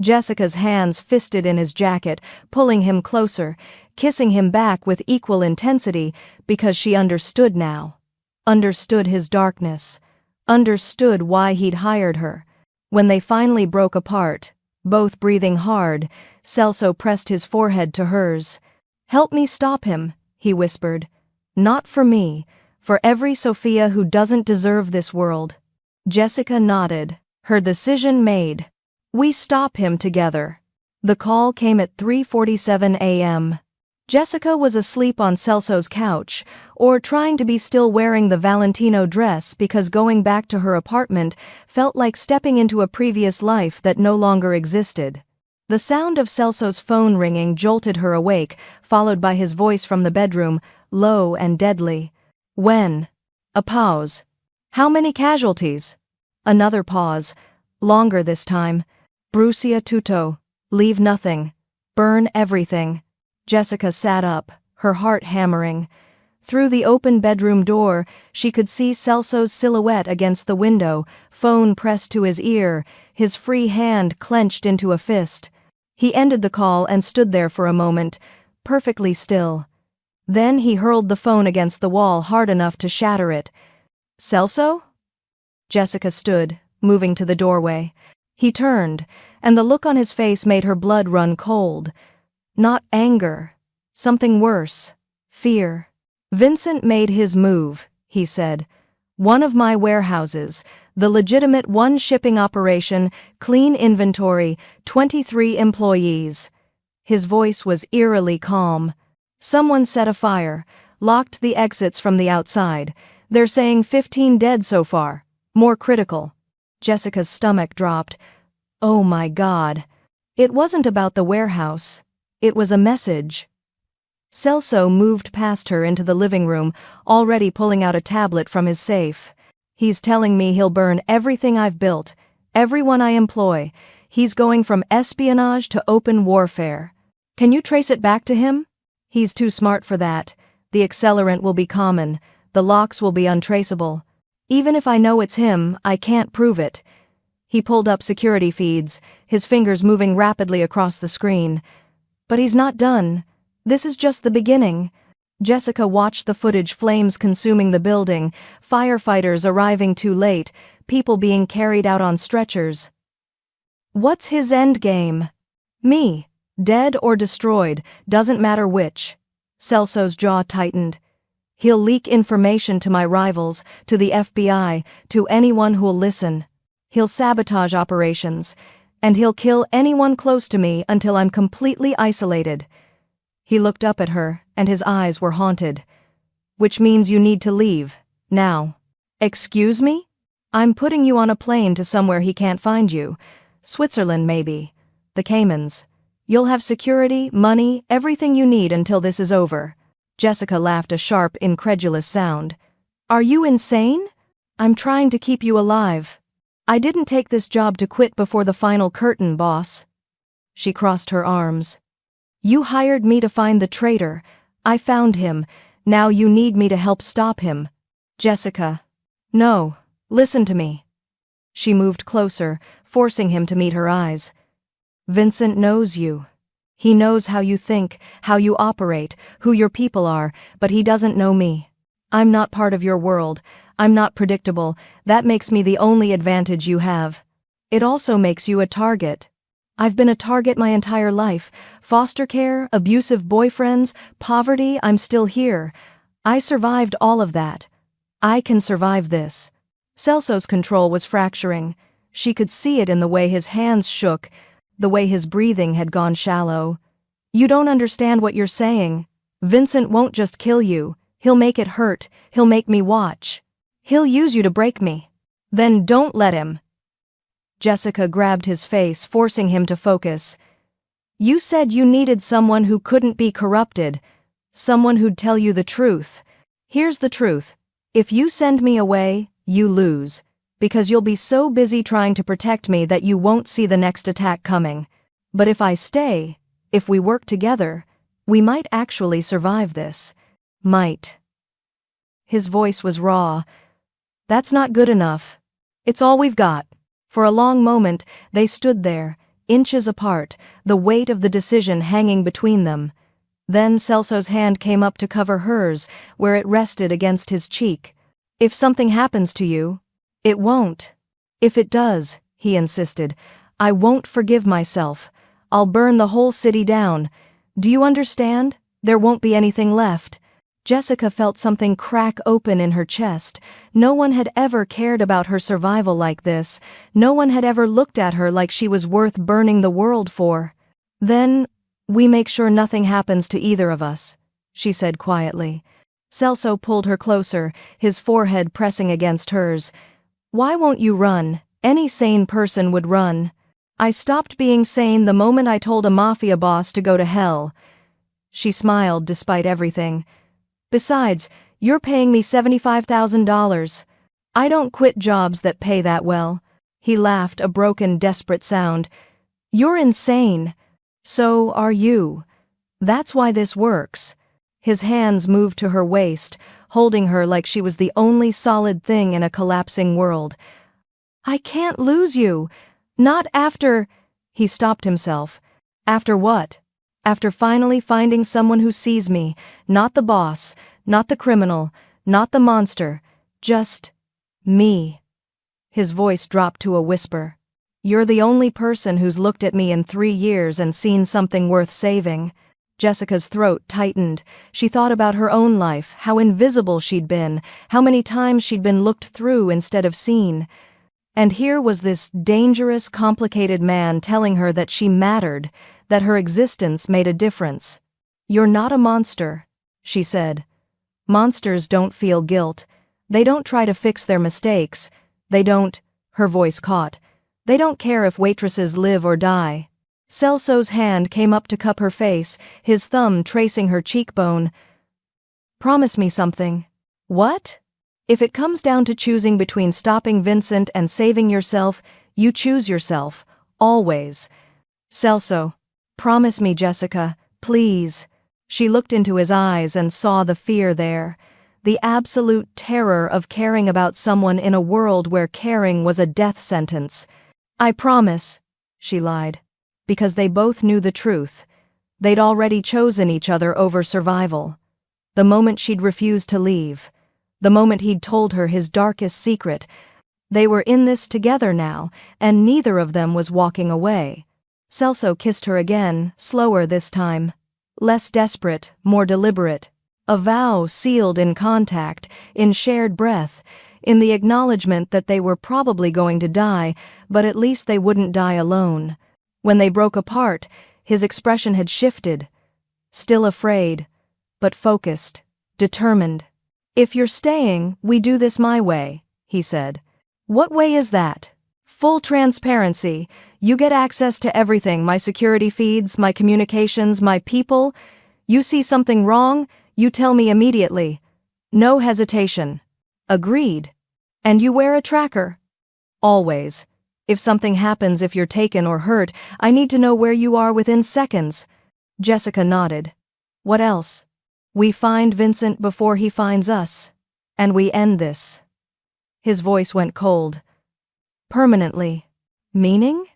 Jessica's hands fisted in his jacket, pulling him closer, kissing him back with equal intensity, because she understood now. Understood his darkness. Understood why he'd hired her. When they finally broke apart, both breathing hard, Celso pressed his forehead to hers. "Help me stop him," he whispered. "Not for me, for every Sophia who doesn't deserve this world." Jessica nodded, her decision made. "We stop him together." The call came at 3:47 a.m. Jessica was asleep on Celso's couch, or trying to be still wearing the Valentino dress because going back to her apartment felt like stepping into a previous life that no longer existed. The sound of Celso's phone ringing jolted her awake, followed by his voice from the bedroom, low and deadly. "When?" A pause. "How many casualties?" Another pause. Longer this time. "Brucia tutto. Leave nothing. Burn everything." Jessica sat up, her heart hammering. Through the open bedroom door, she could see Celso's silhouette against the window, phone pressed to his ear, his free hand clenched into a fist. He ended the call and stood there for a moment, perfectly still. Then he hurled the phone against the wall hard enough to shatter it. "Celso?" Jessica stood, moving to the doorway. He turned, and the look on his face made her blood run cold. Not anger. Something worse. Fear. "Vincent made his move," he said. "One of my warehouses, the legitimate one shipping operation, clean inventory, 23 employees." His voice was eerily calm. "Someone set a fire, locked the exits from the outside. They're saying 15 dead so far. More critical." Jessica's stomach dropped. Oh my God. It wasn't about the warehouse. It was a message. Celso moved past her into the living room, already pulling out a tablet from his safe. "He's telling me he'll burn everything I've built, everyone I employ. He's going from espionage to open warfare. Can you trace it back to him?" "He's too smart for that. The accelerant will be common. The locks will be untraceable. Even if I know it's him, I can't prove it." He pulled up security feeds, his fingers moving rapidly across the screen. "But he's not done. This is just the beginning." Jessica watched the footage, flames consuming the building, firefighters arriving too late, people being carried out on stretchers. "What's his endgame?" "Me. Dead or destroyed, doesn't matter which." Celso's jaw tightened. "He'll leak information to my rivals, to the FBI, to anyone who'll listen. He'll sabotage operations, and he'll kill anyone close to me until I'm completely isolated." He looked up at her, and his eyes were haunted. "Which means you need to leave, now." "Excuse me? I'm putting you on a plane to somewhere he can't find you. Switzerland, maybe. The Caymans. You'll have security, money, everything you need until this is over. Jessica laughed a sharp, incredulous sound. Are you insane? I'm trying to keep you alive. I didn't take this job to quit before the final curtain, boss. She crossed her arms. You hired me to find the traitor. I found him. Now you need me to help stop him. Jessica. No, listen to me. She moved closer, forcing him to meet her eyes. Vincent knows you. He knows how you think, how you operate, who your people are, but he doesn't know me. I'm not part of your world. I'm not predictable. That makes me the only advantage you have. It also makes you a target. I've been a target my entire life. Foster care, abusive boyfriends, poverty, I'm still here. I survived all of that. I can survive this. Celso's control was fracturing. She could see it in the way his hands shook, the way his breathing had gone shallow. You don't understand what you're saying. Vincent won't just kill you. He'll make it hurt. He'll make me watch. He'll use you to break me. Then don't let him. Jessica grabbed his face, forcing him to focus. You said you needed someone who couldn't be corrupted. Someone who'd tell you the truth. Here's the truth. If you send me away, you lose. Because you'll be so busy trying to protect me that you won't see the next attack coming. But if I stay, if we work together, we might actually survive this. Might. His voice was raw. That's not good enough. It's all we've got. For a long moment, they stood there, inches apart, the weight of the decision hanging between them. Then Celso's hand came up to cover hers, where it rested against his cheek. If something happens to you, it won't. If it does, he insisted, I won't forgive myself. I'll burn the whole city down. Do you understand? There won't be anything left. Jessica felt something crack open in her chest. No one had ever cared about her survival like this. No one had ever looked at her like she was worth burning the world for. Then, we make sure nothing happens to either of us, she said quietly. Celso pulled her closer, his forehead pressing against hers. Why won't you run? Any sane person would run. I stopped being sane the moment I told a mafia boss to go to hell. She smiled despite everything. Besides, you're paying me $75,000. I don't quit jobs that pay that well. He laughed, a broken, desperate sound. You're insane. So are you. That's why this works. His hands moved to her waist, holding her like she was the only solid thing in a collapsing world. I can't lose you. Not after... He stopped himself. After what? After finally finding someone who sees me, not the boss, not the criminal, not the monster, just me. His voice dropped to a whisper. You're the only person who's looked at me in 3 years and seen something worth saving. Jessica's throat tightened. She thought about her own life, how invisible she'd been, how many times she'd been looked through instead of seen. And here was this dangerous, complicated man telling her that she mattered, that her existence made a difference. You're not a monster, she said. Monsters don't feel guilt. They don't try to fix their mistakes. They don't, her voice caught. They don't care if waitresses live or die. Celso's hand came up to cup her face, his thumb tracing her cheekbone. Promise me something. What? If it comes down to choosing between stopping Vincent and saving yourself, you choose yourself, always. Celso. Promise me, Jessica, please. She looked into his eyes and saw the fear there, the absolute terror of caring about someone in a world where caring was a death sentence. I promise, she lied, because they both knew the truth. They'd already chosen each other over survival. The moment she'd refused to leave, the moment he'd told her his darkest secret, they were in this together now, and neither of them was walking away. Celso kissed her again, slower this time. Less desperate, more deliberate. A vow sealed in contact, in shared breath, in the acknowledgement that they were probably going to die, but at least they wouldn't die alone. When they broke apart, his expression had shifted. Still afraid, but focused, determined. If you're staying, we do this my way, he said. What way is that? Full transparency. You get access to everything, my security feeds, my communications, my people. You see something wrong, you tell me immediately. No hesitation. Agreed. And you wear a tracker? Always. If something happens, if you're taken or hurt, I need to know where you are within seconds. Jessica nodded. What else? We find Vincent before he finds us. And we end this. His voice went cold. Permanently. Meaning?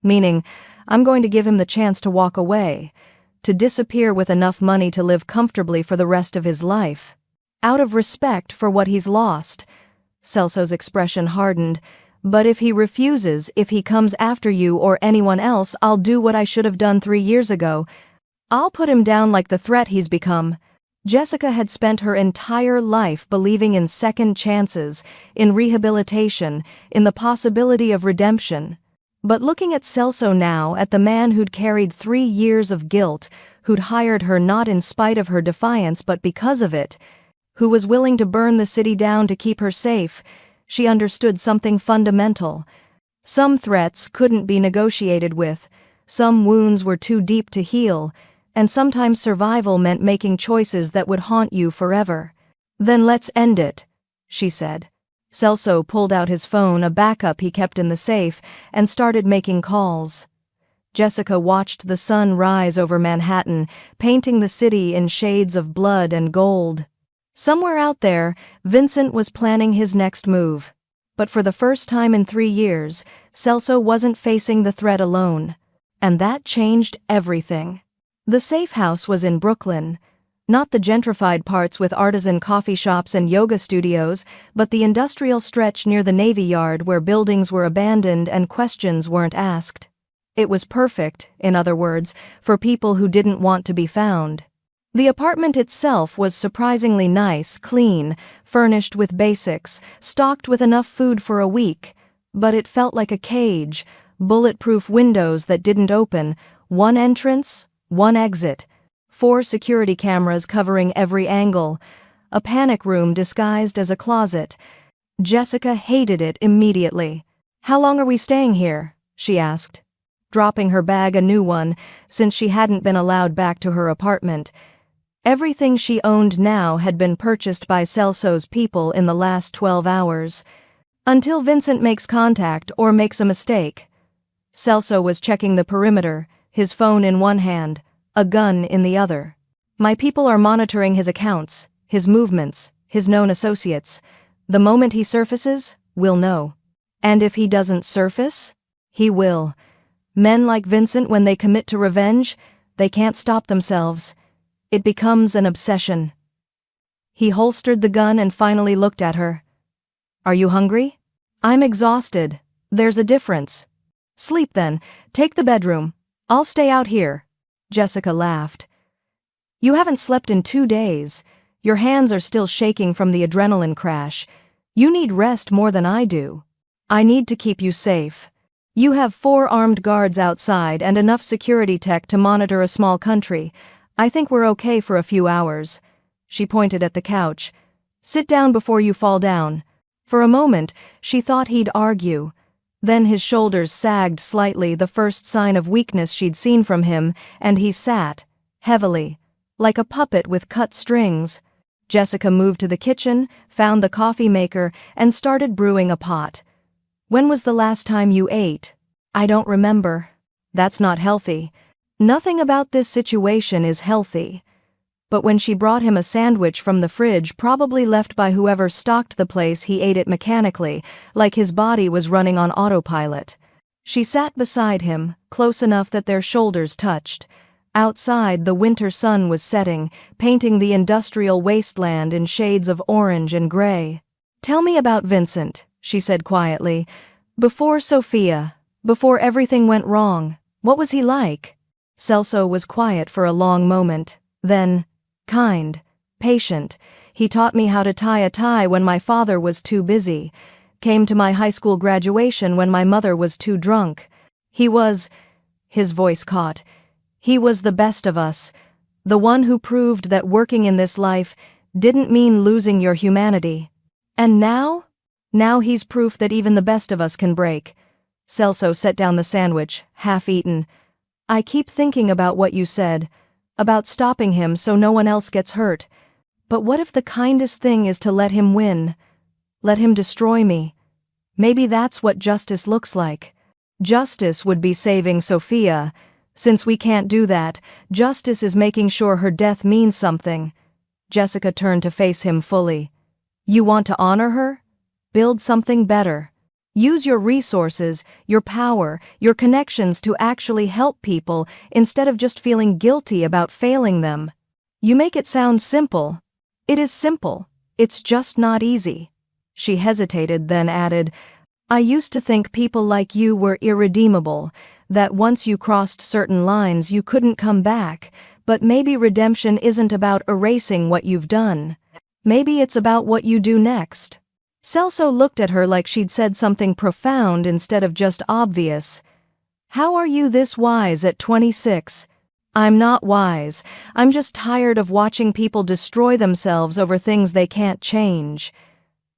Meaning, I'm going to give him the chance to walk away, to disappear with enough money to live comfortably for the rest of his life. Out of respect for what he's lost. Celso's expression hardened. But if he refuses, if he comes after you or anyone else, I'll do what I should have done 3 years ago. I'll put him down like the threat he's become. Jessica had spent her entire life believing in second chances, in rehabilitation, in the possibility of redemption. But looking at Celso now, at the man who'd carried 3 years of guilt, who'd hired her not in spite of her defiance but because of it, who was willing to burn the city down to keep her safe, she understood something fundamental. Some threats couldn't be negotiated with, some wounds were too deep to heal, and sometimes survival meant making choices that would haunt you forever. Then let's end it, she said. Celso pulled out his phone, a backup he kept in the safe, and started making calls. Jessica watched the sun rise over Manhattan, painting the city in shades of blood and gold. Somewhere out there, Vincent was planning his next move. But for the first time in 3 years, Celso wasn't facing the threat alone. And that changed everything. The safe house was in Brooklyn. Not the gentrified parts with artisan coffee shops and yoga studios, but the industrial stretch near the Navy Yard where buildings were abandoned and questions weren't asked. It was perfect, in other words, for people who didn't want to be found. The apartment itself was surprisingly nice, clean, furnished with basics, stocked with enough food for a week, but it felt like a cage, bulletproof windows that didn't open, one entrance, one exit, 4 security cameras covering every angle, a panic room disguised as a closet. Jessica hated it immediately. How long are we staying here? She asked, dropping her bag, a new one, since she hadn't been allowed back to her apartment. Everything she owned now had been purchased by Celso's people in the last 12 hours. Until Vincent makes contact or makes a mistake. Celso was checking the perimeter, his phone in one hand, a gun in the other. My people are monitoring his accounts, his movements, his known associates. The moment he surfaces, we'll know. And if he doesn't surface, he will. Men like Vincent, when they commit to revenge, they can't stop themselves. It becomes an obsession. He holstered the gun and finally looked at her. Are you hungry? I'm exhausted. There's a difference. Sleep then. Take the bedroom. I'll stay out here. Jessica laughed. You haven't slept in 2 days. Your hands are still shaking from the adrenaline crash. You need rest more than I do. I need to keep you safe. You have 4 armed guards outside and enough security tech to monitor a small country. I think we're okay for a few hours. She pointed at the couch. Sit down before you fall down. For a moment, she thought he'd argue. Then his shoulders sagged slightly, the first sign of weakness she'd seen from him, and he sat, heavily, like a puppet with cut strings. Jessica moved to the kitchen, found the coffee maker, and started brewing a pot. When was the last time you ate? I don't remember. That's not healthy. Nothing about this situation is healthy. But when she brought him a sandwich from the fridge, probably left by whoever stocked the place, he ate it mechanically, like his body was running on autopilot. She sat beside him, close enough that their shoulders touched. Outside, the winter sun was setting, painting the industrial wasteland in shades of orange and gray. Tell me about Vincent, she said quietly. Before Sophia, before everything went wrong, what was he like? Celso was quiet for a long moment. Then, kind, patient. He taught me how to tie a tie when my father was too busy. Came to my high school graduation when my mother was too drunk. He was, his voice caught, he was the best of us. The one who proved that working in this life didn't mean losing your humanity. And now? Now he's proof that even the best of us can break. Celso set down the sandwich, half-eaten. I keep thinking about what you said, about stopping him so no one else gets hurt. But what if the kindest thing is to let him win? Let him destroy me? Maybe that's what justice looks like. Justice would be saving Sophia. Since we can't do that, justice is making sure her death means something. Jessica turned to face him fully. You want to honor her? Build something better. Use your resources, your power, your connections to actually help people instead of just feeling guilty about failing them. You make it sound simple. It is simple. It's just not easy. She hesitated, then added, I used to think people like you were irredeemable, that once you crossed certain lines you couldn't come back, but maybe redemption isn't about erasing what you've done. Maybe it's about what you do next. Celso looked at her like she'd said something profound instead of just obvious. How are you this wise at 26? I'm not wise. I'm just tired of watching people destroy themselves over things they can't change.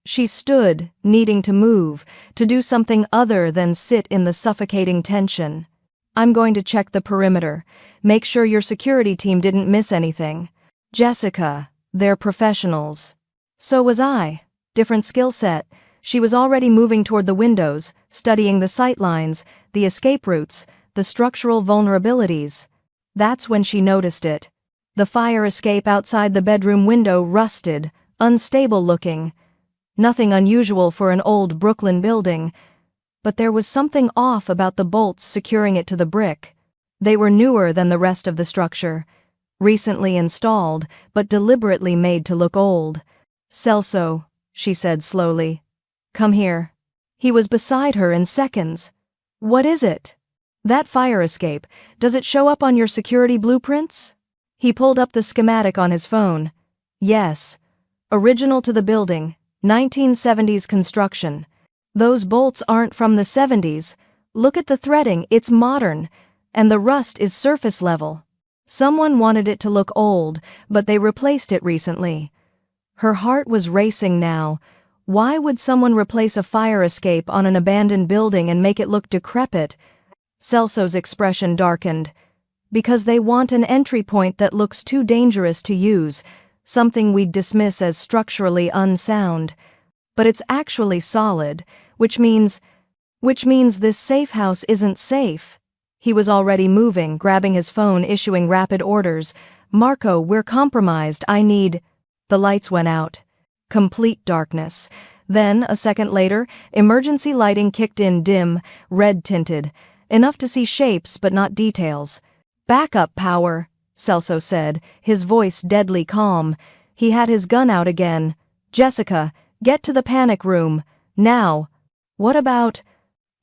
She stood, needing to move, to do something other than sit in the suffocating tension. I'm going to check the perimeter. Make sure your security team didn't miss anything. Jessica, they're professionals. So was I. Different skill set. She was already moving toward the windows, studying the sight lines, the escape routes, the structural vulnerabilities. That's when she noticed it. The fire escape outside the bedroom window rusted, unstable looking. Nothing unusual for an old Brooklyn building, but there was something off about the bolts securing it to the brick. They were newer than the rest of the structure, recently installed, but deliberately made to look old. Celso, she said slowly. Come here. He was beside her in seconds. What is it? That fire escape, does it show up on your security blueprints? He pulled up the schematic on his phone. Yes. Original to the building, 1970s construction. Those bolts aren't from the 70s. Look at the threading, it's modern, and the rust is surface level. Someone wanted it to look old, but they replaced it recently. Her heart was racing now. Why would someone replace a fire escape on an abandoned building and make it look decrepit? Celso's expression darkened. Because they want an entry point that looks too dangerous to use, something we'd dismiss as structurally unsound. But it's actually solid, which means this safe house isn't safe. He was already moving, grabbing his phone, issuing rapid orders. Marco, we're compromised, I need... The lights went out. Complete darkness. Then, a second later, emergency lighting kicked in, dim, red-tinted. Enough to see shapes but not details. Backup power, Celso said, his voice deadly calm. He had his gun out again. Jessica, get to the panic room. Now. What about...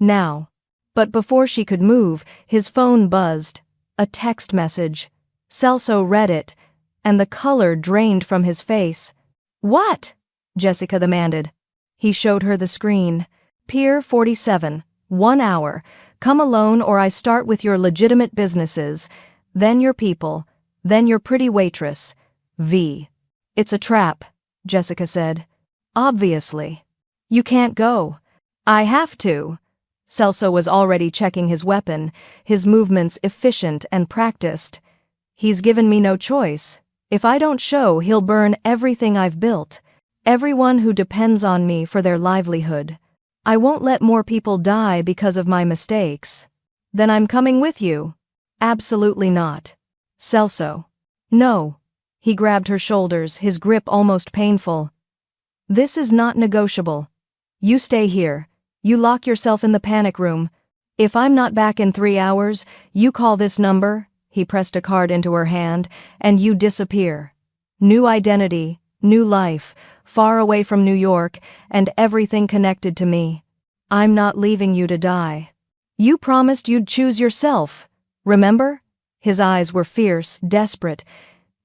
now? But before she could move, his phone buzzed. A text message. Celso read it, and the color drained from his face. What? Jessica demanded. He showed her the screen. Pier 47, 1 hour. Come alone or I start with your legitimate businesses, then your people, then your pretty waitress. V. It's a trap, Jessica said. Obviously. You can't go. I have to. Celso was already checking his weapon, his movements efficient and practiced. He's given me no choice. If I don't show, he'll burn everything I've built, everyone who depends on me for their livelihood. I won't let more people die because of my mistakes. Then I'm coming with you. Absolutely not. Celso. No. He grabbed her shoulders, his grip almost painful. This is not negotiable. You stay here. You lock yourself in the panic room. If I'm not back in 3 hours, you call this number. He pressed a card into her hand, and you disappear. New identity, new life, far away from New York, and everything connected to me. I'm not leaving you to die. You promised you'd choose yourself. Remember? His eyes were fierce, desperate.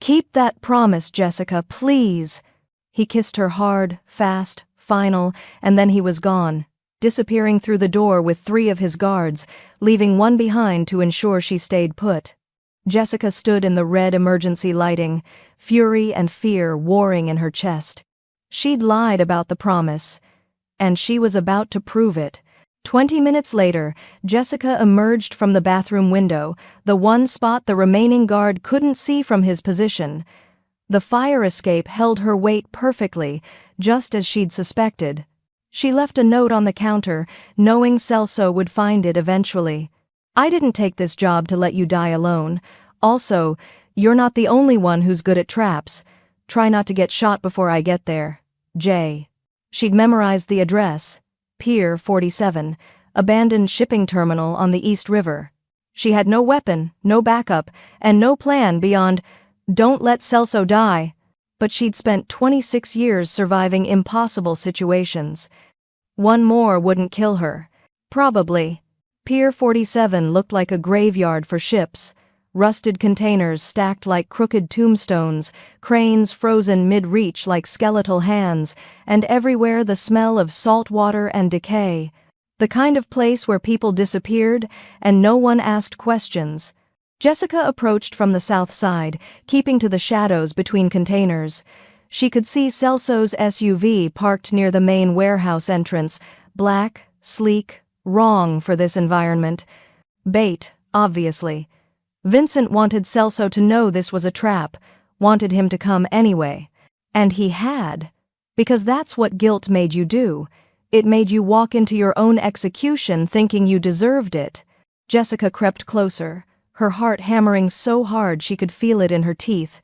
Keep that promise, Jessica, please. He kissed her hard, fast, final, and then he was gone, disappearing through the door with 3 of his guards, leaving one behind to ensure she stayed put. Jessica stood in the red emergency lighting, fury and fear warring in her chest. She'd lied about the promise, and she was about to prove it. 20 minutes later, Jessica emerged from the bathroom window, the one spot the remaining guard couldn't see from his position. The fire escape held her weight perfectly, just as she'd suspected. She left a note on the counter, knowing Celso would find it eventually. I didn't take this job to let you die alone. Also, you're not the only one who's good at traps. Try not to get shot before I get there. J. She'd memorized the address. Pier 47, abandoned shipping terminal on the East River. She had no weapon, no backup, and no plan beyond, don't let Celso die. But she'd spent 26 years surviving impossible situations. One more wouldn't kill her. Probably. Pier 47 looked like a graveyard for ships. Rusted containers stacked like crooked tombstones, cranes frozen mid-reach like skeletal hands, and everywhere the smell of salt water and decay. The kind of place where people disappeared, and no one asked questions. Jessica approached from the south side, keeping to the shadows between containers. She could see Celso's SUV parked near the main warehouse entrance, black, sleek, wrong for this environment. Bait, obviously. Vincent wanted Celso to know this was a trap, wanted him to come anyway. And he had. Because that's what guilt made you do. It made you walk into your own execution thinking you deserved it. Jessica crept closer, her heart hammering so hard she could feel it in her teeth.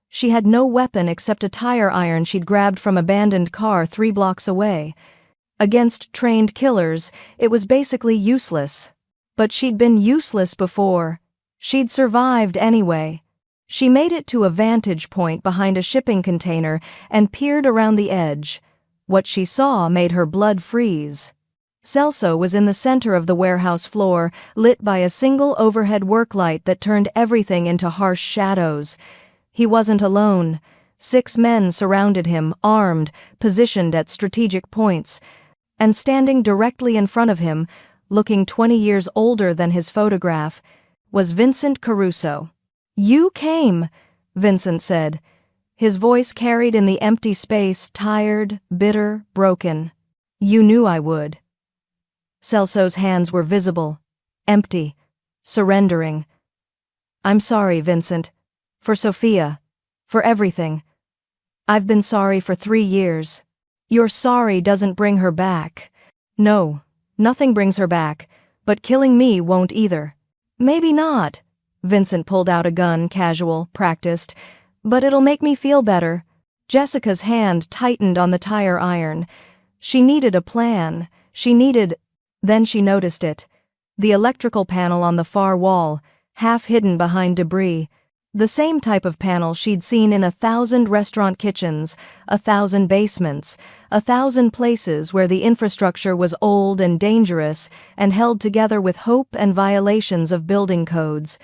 She had no weapon except a tire iron she'd grabbed from an abandoned car 3 blocks away. Against trained killers, it was basically useless. But she'd been useless before. She'd survived anyway. She made it to a vantage point behind a shipping container and peered around the edge. What she saw made her blood freeze. Celso was in the center of the warehouse floor, lit by a single overhead work light that turned everything into harsh shadows. He wasn't alone. 6 men surrounded him, armed, positioned at strategic points. And standing directly in front of him, looking 20 years older than his photograph, was Vincent Caruso. "You came," Vincent said. His voice carried in the empty space, tired, bitter, broken. "You knew I would." Celso's hands were visible, empty, surrendering. "I'm sorry, Vincent. For Sophia. For everything. I've been sorry for 3 years. Your sorry doesn't bring her back. No, nothing brings her back, but killing me won't either." "Maybe not." Vincent pulled out a gun, casual, practiced. "But it'll make me feel better." Jessica's hand tightened on the tire iron. She needed a plan. Then she noticed it. The electrical panel on the far wall, half hidden behind debris. The same type of panel she'd seen in 1,000 restaurant kitchens, 1,000 basements, 1,000 places where the infrastructure was old and dangerous and held together with hope and violations of building codes.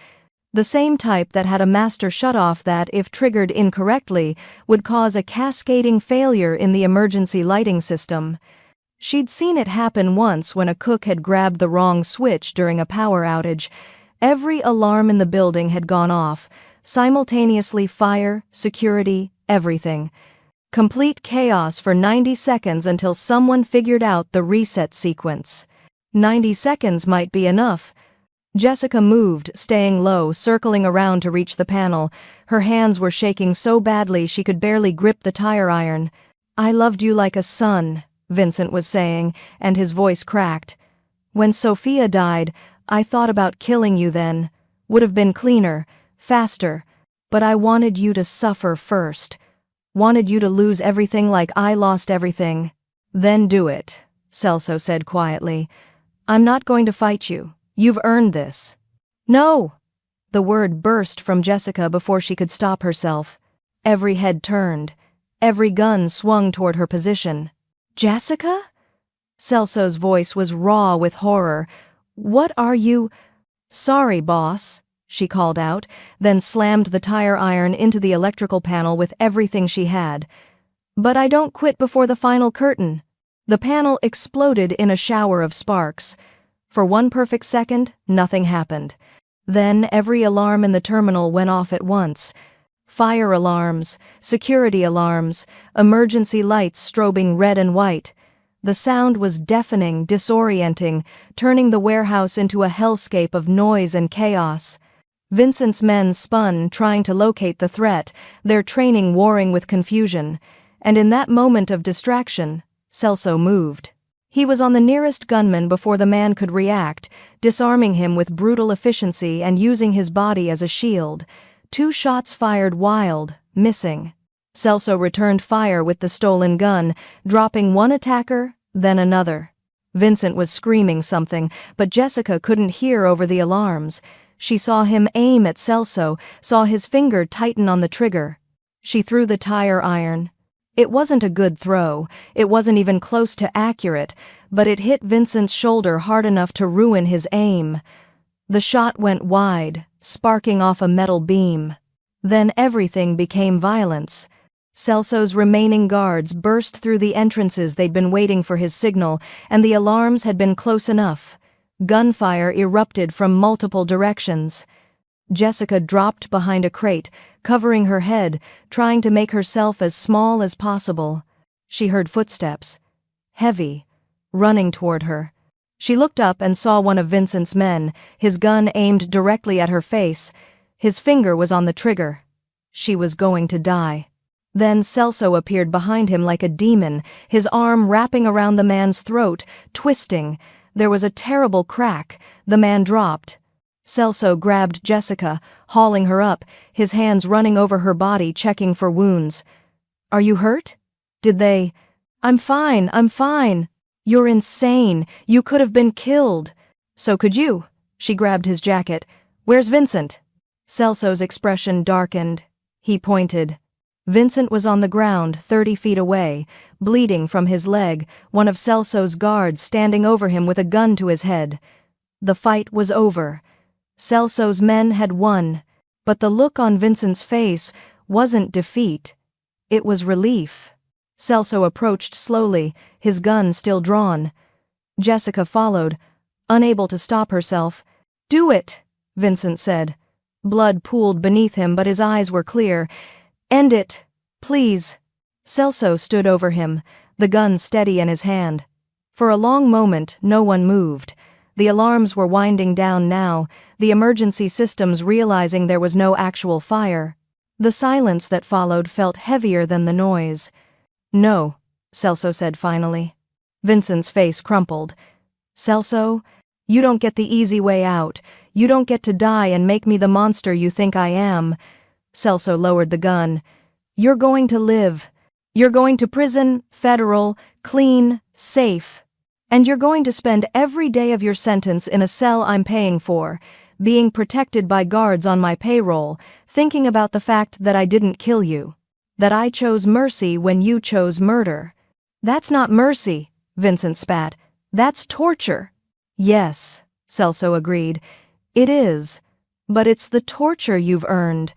The same type that had a master shutoff that, if triggered incorrectly, would cause a cascading failure in the emergency lighting system. She'd seen it happen once when a cook had grabbed the wrong switch during a power outage. Every alarm in the building had gone off. Simultaneously fire, security, everything. Complete chaos for 90 seconds until someone figured out the reset sequence. 90 seconds might be enough. Jessica moved, staying low, circling around to reach the panel. Her hands were shaking so badly she could barely grip the tire iron. "I loved you like a son," Vincent was saying, and his voice cracked. "When Sophia died, I thought about killing you then. Would have been cleaner. Faster, but I wanted you to suffer first. Wanted you to lose everything like I lost everything. Then do it," Celso said quietly. "I'm not going to fight you. You've earned this." "No!" The word burst from Jessica before she could stop herself. Every head turned. Every gun swung toward her position. "Jessica?" Celso's voice was raw with horror. "What are you—" "Sorry, boss," she called out, then slammed the tire iron into the electrical panel with everything she had. "But I don't quit before the final curtain." The panel exploded in a shower of sparks. For 1 perfect second, nothing happened. Then every alarm in the terminal went off at once. Fire alarms, security alarms, emergency lights strobing red and white. The sound was deafening, disorienting, turning the warehouse into a hellscape of noise and chaos. Vincent's men spun, trying to locate the threat, their training warring with confusion. And in that moment of distraction, Celso moved. He was on the nearest gunman before the man could react, disarming him with brutal efficiency and using his body as a shield. 2 shots fired wild, missing. Celso returned fire with the stolen gun, dropping one attacker, then another. Vincent was screaming something, but Jessica couldn't hear over the alarms. She saw him aim at Celso, saw his finger tighten on the trigger. She threw the tire iron. It wasn't a good throw, it wasn't even close to accurate, but it hit Vincent's shoulder hard enough to ruin his aim. The shot went wide, sparking off a metal beam. Then everything became violence. Celso's remaining guards burst through the entrances they'd been waiting for his signal, and the alarms had been close enough. Gunfire erupted from multiple directions. Jessica dropped behind a crate, covering her head, trying to make herself as small as possible. She heard footsteps. Heavy. Running toward her. She looked up and saw one of Vincent's men, his gun aimed directly at her face. His finger was on the trigger. She was going to die. Then Celso appeared behind him like a demon, his arm wrapping around the man's throat, twisting. There was a terrible crack. The man dropped. Celso grabbed Jessica, hauling her up, his hands running over her body, checking for wounds. "Are you hurt? Did they—" I'm fine. You're insane. You could have been killed." "So could you." She grabbed his jacket. "Where's Vincent?" Celso's expression darkened. He pointed. Vincent was on the ground 30 feet away, bleeding from his leg, one of Celso's guards standing over him with a gun to his head. The fight was over. Celso's men had won, but the look on Vincent's face wasn't defeat. It was relief. Celso approached slowly, his gun still drawn. Jessica followed, unable to stop herself. "Do it," Vincent said. Blood pooled beneath him, but his eyes were clear. "End it, please." Celso stood over him, the gun steady in his hand. For a long moment, no one moved. The alarms were winding down now, the emergency systems realizing there was no actual fire. The silence that followed felt heavier than the noise. "No," Celso said finally. Vincent's face crumpled. "Celso, you don't get the easy way out. You don't get to die and make me the monster you think I am." Celso lowered the gun. "You're going to live. You're going to prison, federal, clean, safe. And you're going to spend every day of your sentence in a cell I'm paying for, being protected by guards on my payroll, thinking about the fact that I didn't kill you. That I chose mercy when you chose murder." "That's not mercy," Vincent spat. "That's torture." "Yes," Celso agreed. "It is. But it's the torture you've earned.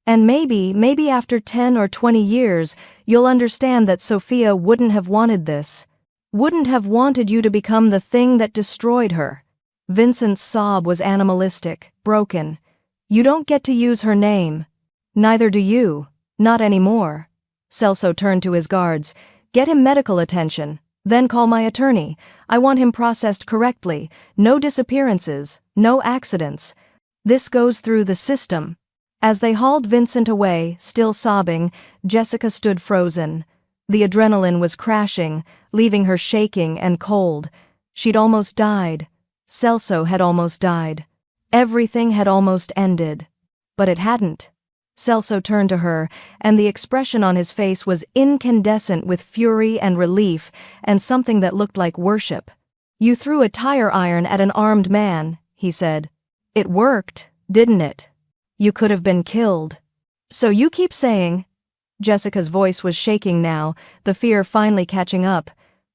And maybe after 10 or 20 years, you'll understand that Sophia wouldn't have wanted this. Wouldn't have wanted you to become the thing that destroyed her." Vincent's sob was animalistic, broken. "You don't get to use her name. Neither do you. Not anymore." Celso turned to his guards. "Get him medical attention. Then call my attorney. I want him processed correctly. No disappearances. No accidents. This goes through the system." As they hauled Vincent away, still sobbing, Jessica stood frozen. The adrenaline was crashing, leaving her shaking and cold. She'd almost died. Celso had almost died. Everything had almost ended. But it hadn't. Celso turned to her, and the expression on his face was incandescent with fury and relief, and something that looked like worship. "You threw a tire iron at an armed man," he said. "It worked, didn't it? You could have been killed. So you keep saying—" Jessica's voice was shaking now, the fear finally catching up.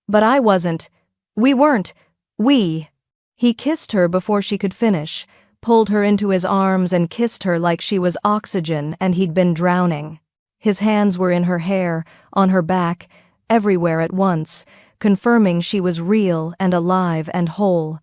"But I wasn't. We weren't. We—" He kissed her before she could finish, pulled her into his arms and kissed her like she was oxygen and he'd been drowning. His hands were in her hair, on her back, everywhere at once, confirming she was real and alive and whole.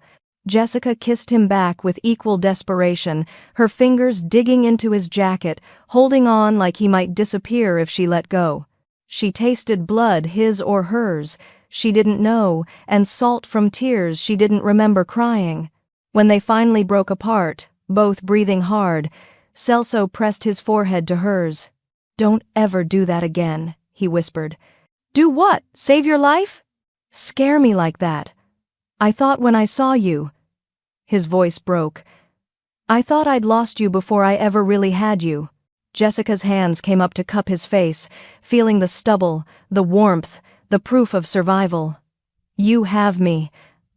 Jessica kissed him back with equal desperation, her fingers digging into his jacket, holding on like he might disappear if she let go. She tasted blood, his or hers. she didn't know, and salt from tears she didn't remember crying. When they finally broke apart, both breathing hard, Celso pressed his forehead to hers. "Don't ever do that again," he whispered. "Do what? Save your life? Scare me like that. I thought when I saw you..." His voice broke. "I thought I'd lost you before I ever really had you." Jessica's hands came up to cup his face, feeling the stubble, the warmth, the proof of survival. "You have me.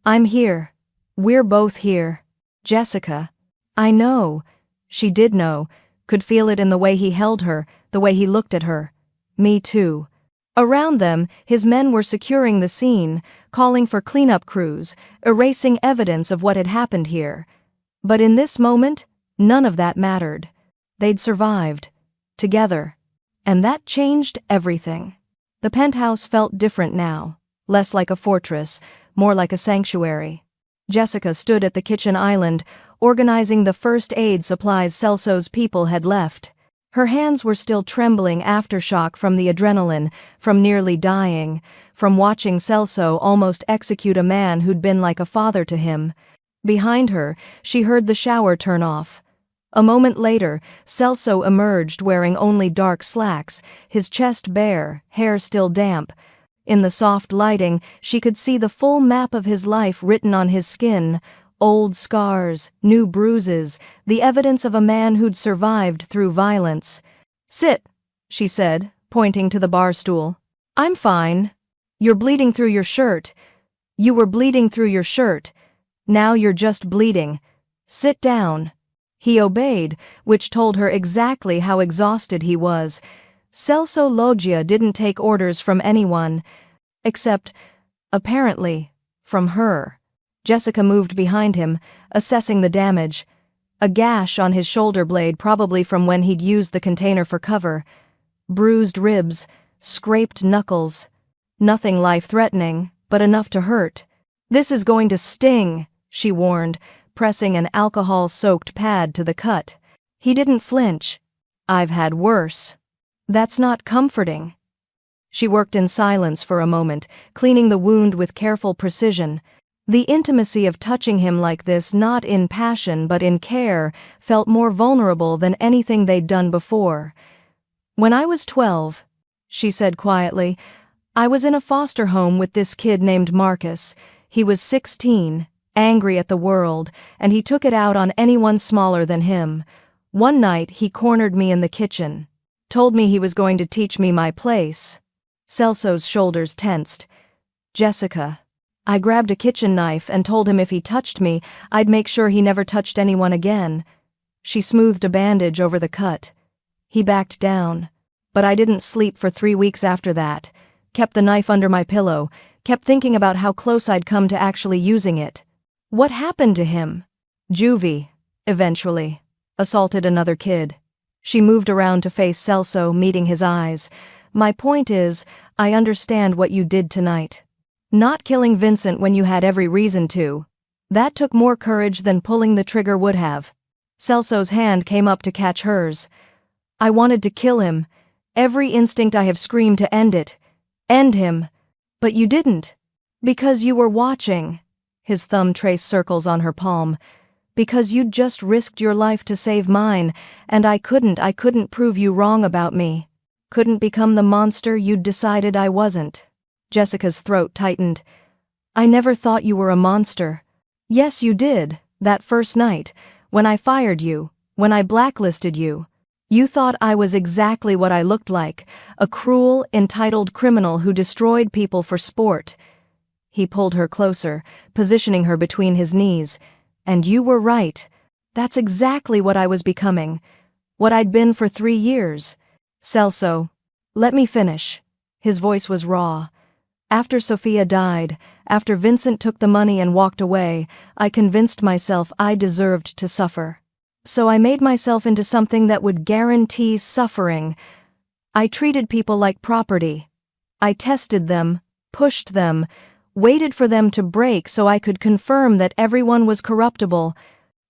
I'm here. We're both here." "Jessica." "I know." She did know, could feel it in the way he held her, the way he looked at her. "Me too." Around them, his men were securing the scene, calling for cleanup crews, erasing evidence of what had happened here. But in this moment, none of that mattered. They'd survived. Together. And that changed everything. The penthouse felt different now, less like a fortress, more like a sanctuary. Jessica stood at the kitchen island, organizing the first aid supplies Celso's people had left. Her hands were still trembling aftershock from the adrenaline, from nearly dying, from watching Celso almost execute a man who'd been like a father to him. Behind her, she heard the shower turn off. A moment later, Celso emerged wearing only dark slacks, his chest bare, hair still damp. In the soft lighting, she could see the full map of his life written on his skin, old scars, new bruises, the evidence of a man who'd survived through violence. "Sit," she said, pointing to the bar stool. "I'm fine. You're bleeding through your shirt. You were bleeding through your shirt. Now you're just bleeding. Sit down." He obeyed, which told her exactly how exhausted he was. Celso Loggia didn't take orders from anyone, except, apparently, from her. Jessica moved behind him, assessing the damage. A gash on his shoulder blade, probably from when he'd used the container for cover. Bruised ribs, scraped knuckles. Nothing life-threatening, but enough to hurt. "This is going to sting," she warned, pressing an alcohol-soaked pad to the cut. He didn't flinch. "I've had worse." "That's not comforting." She worked in silence for a moment, cleaning the wound with careful precision. The intimacy of touching him like this, not in passion but in care, felt more vulnerable than anything they'd done before. "When I was 12, she said quietly, "I was in a foster home with this kid named Marcus. He was 16, angry at the world, and he took it out on anyone smaller than him. One night he cornered me in the kitchen. Told me he was going to teach me my place." Celso's shoulders tensed. "Jessica." "I grabbed a kitchen knife and told him if he touched me, I'd make sure he never touched anyone again." She smoothed a bandage over the cut. He backed down. "But I didn't sleep for 3 weeks after that. Kept the knife under my pillow, kept thinking about how close I'd come to actually using it." "What happened to him?" "Juvie, eventually. Assaulted another kid." She moved around to face Celso, meeting his eyes. "My point is, I understand what you did tonight. Not killing Vincent when you had every reason to. That took more courage than pulling the trigger would have." Celso's hand came up to catch hers. "I wanted to kill him. Every instinct I have screamed to end it. End him. But you didn't. Because you were watching." His thumb traced circles on her palm. "Because you'd just risked your life to save mine, and I couldn't prove you wrong about me. Couldn't become the monster you'd decided I wasn't." Jessica's throat tightened. "I never thought you were a monster." "Yes, you did, that first night, when I fired you, when I blacklisted you. You thought I was exactly what I looked like, a cruel, entitled criminal who destroyed people for sport." He pulled her closer, positioning her between his knees. "And you were right. That's exactly what I was becoming. What I'd been for 3 years. Celso, let me finish." His voice was raw. "After Sophia died, after Vincent took the money and walked away, I convinced myself I deserved to suffer. So I made myself into something that would guarantee suffering. I treated people like property. I tested them, pushed them, waited for them to break so I could confirm that everyone was corruptible,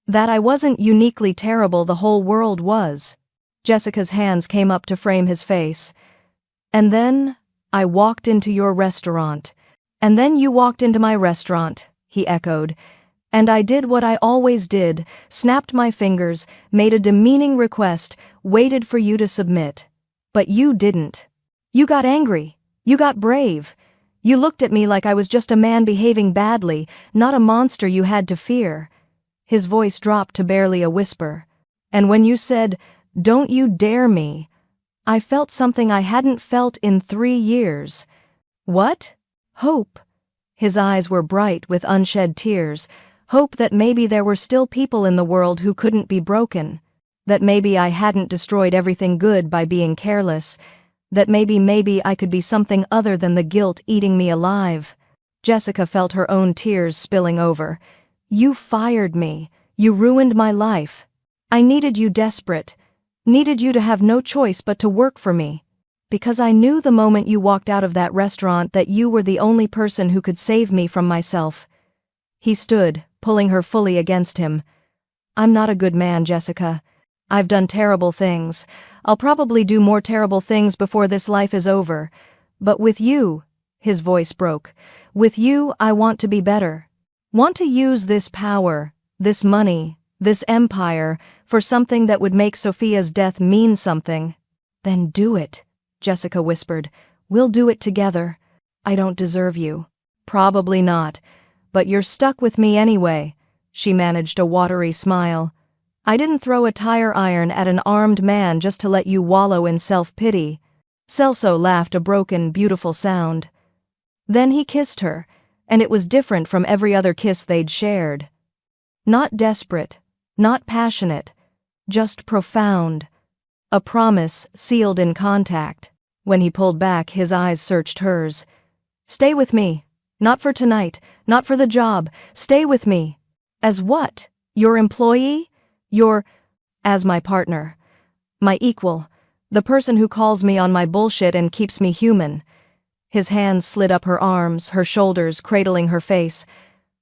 that I wasn't uniquely terrible, the whole world was." Jessica's hands came up to frame his face. "And then I walked into your restaurant. And then you walked into my restaurant, he echoed. And I did what I always did, snapped my fingers, made a demeaning request, waited for you to submit. But you didn't. You got angry. You got brave. You looked at me like I was just a man behaving badly, not a monster you had to fear. His voice dropped to barely a whisper. And when you said, "Don't you dare me," I felt something I hadn't felt in 3 years. What? Hope. His eyes were bright with unshed tears. Hope that maybe there were still people in the world who couldn't be broken. That maybe I hadn't destroyed everything good by being careless. That maybe I could be something other than the guilt eating me alive. Jessica felt her own tears spilling over. You fired me. You ruined my life. I needed you desperate. Needed you to have no choice but to work for me. Because I knew the moment you walked out of that restaurant that you were the only person who could save me from myself. He stood, pulling her fully against him. I'm not a good man, Jessica. I've done terrible things. I'll probably do more terrible things before this life is over. But with you, his voice broke, with you I want to be better. Want to use this power, this money, this empire, for something that would make Sophia's death mean something. Then do it, Jessica whispered. We'll do it together. I don't deserve you. Probably not. But you're stuck with me anyway. She managed a watery smile. I didn't throw a tire iron at an armed man just to let you wallow in self-pity. Celso laughed a broken, beautiful sound. Then he kissed her, and it was different from every other kiss they'd shared. Not desperate, not passionate, just profound. A promise sealed in contact. When he pulled back, his eyes searched hers. Stay with me. Not for tonight, not for the job. Stay with me. As what? Your employee? As my partner. My equal. The person who calls me on my bullshit and keeps me human. His hands slid up her arms, her shoulders cradling her face.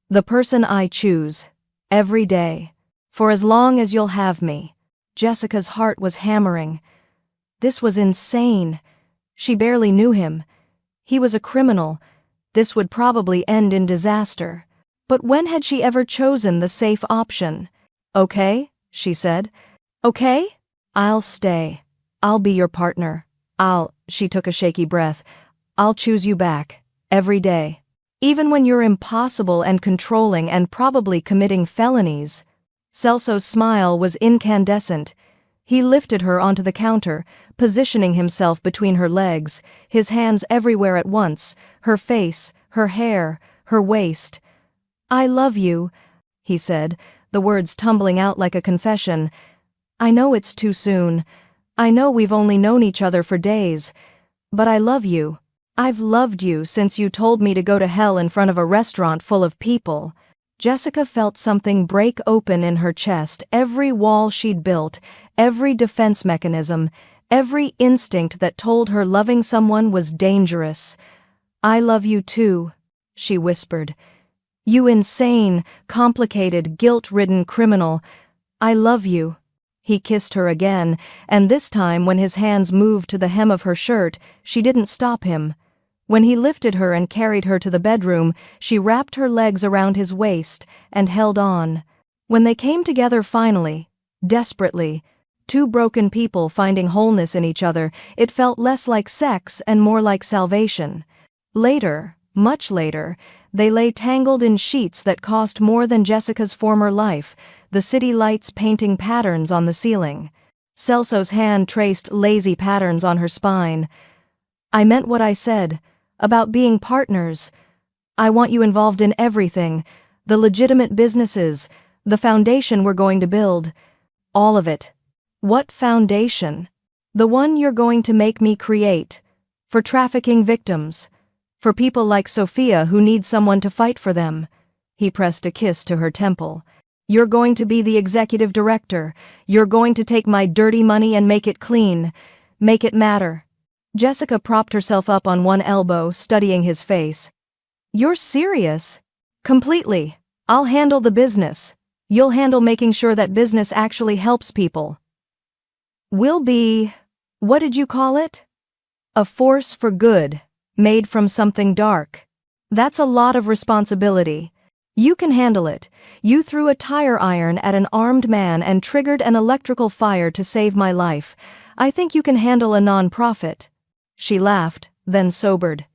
The person I choose. Every day. For as long as you'll have me. Jessica's heart was hammering. This was insane. She barely knew him. He was a criminal. This would probably end in disaster. But when had she ever chosen the safe option? Okay, she said. Okay? I'll stay. I'll be your partner. She took a shaky breath. I'll choose you back. Every day. Even when you're impossible and controlling and probably committing felonies. Celso's smile was incandescent. He lifted her onto the counter, positioning himself between her legs, his hands everywhere at once, her face, her hair, her waist. I love you, he said, the words tumbling out like a confession. I know it's too soon. I know we've only known each other for days. But I love you. I've loved you since you told me to go to hell in front of a restaurant full of people. Jessica felt something break open in her chest, every wall she'd built, every defense mechanism, every instinct that told her loving someone was dangerous. I love you too, she whispered. You insane, complicated, guilt-ridden criminal. I love you. He kissed her again, and this time when his hands moved to the hem of her shirt, she didn't stop him. When he lifted her and carried her to the bedroom, she wrapped her legs around his waist and held on. When they came together finally, desperately, two broken people finding wholeness in each other, it felt less like sex and more like salvation. Later, much later, they lay tangled in sheets that cost more than Jessica's former life, the city lights painting patterns on the ceiling. Celso's hand traced lazy patterns on her spine. I meant what I said, about being partners. I want you involved in everything, the legitimate businesses, the foundation we're going to build. All of it. What foundation? The one you're going to make me create. For trafficking victims. For people like Sophia who need someone to fight for them. He pressed a kiss to her temple. You're going to be the executive director. You're going to take my dirty money and make it clean. Make it matter. Jessica propped herself up on one elbow, studying his face. You're serious? Completely. I'll handle the business. You'll handle making sure that business actually helps people. We'll be, what did you call it? A force for good, made from something dark. That's a lot of responsibility. You can handle it. You threw a tire iron at an armed man and triggered an electrical fire to save my life. I think you can handle a non-profit." She laughed, then sobered.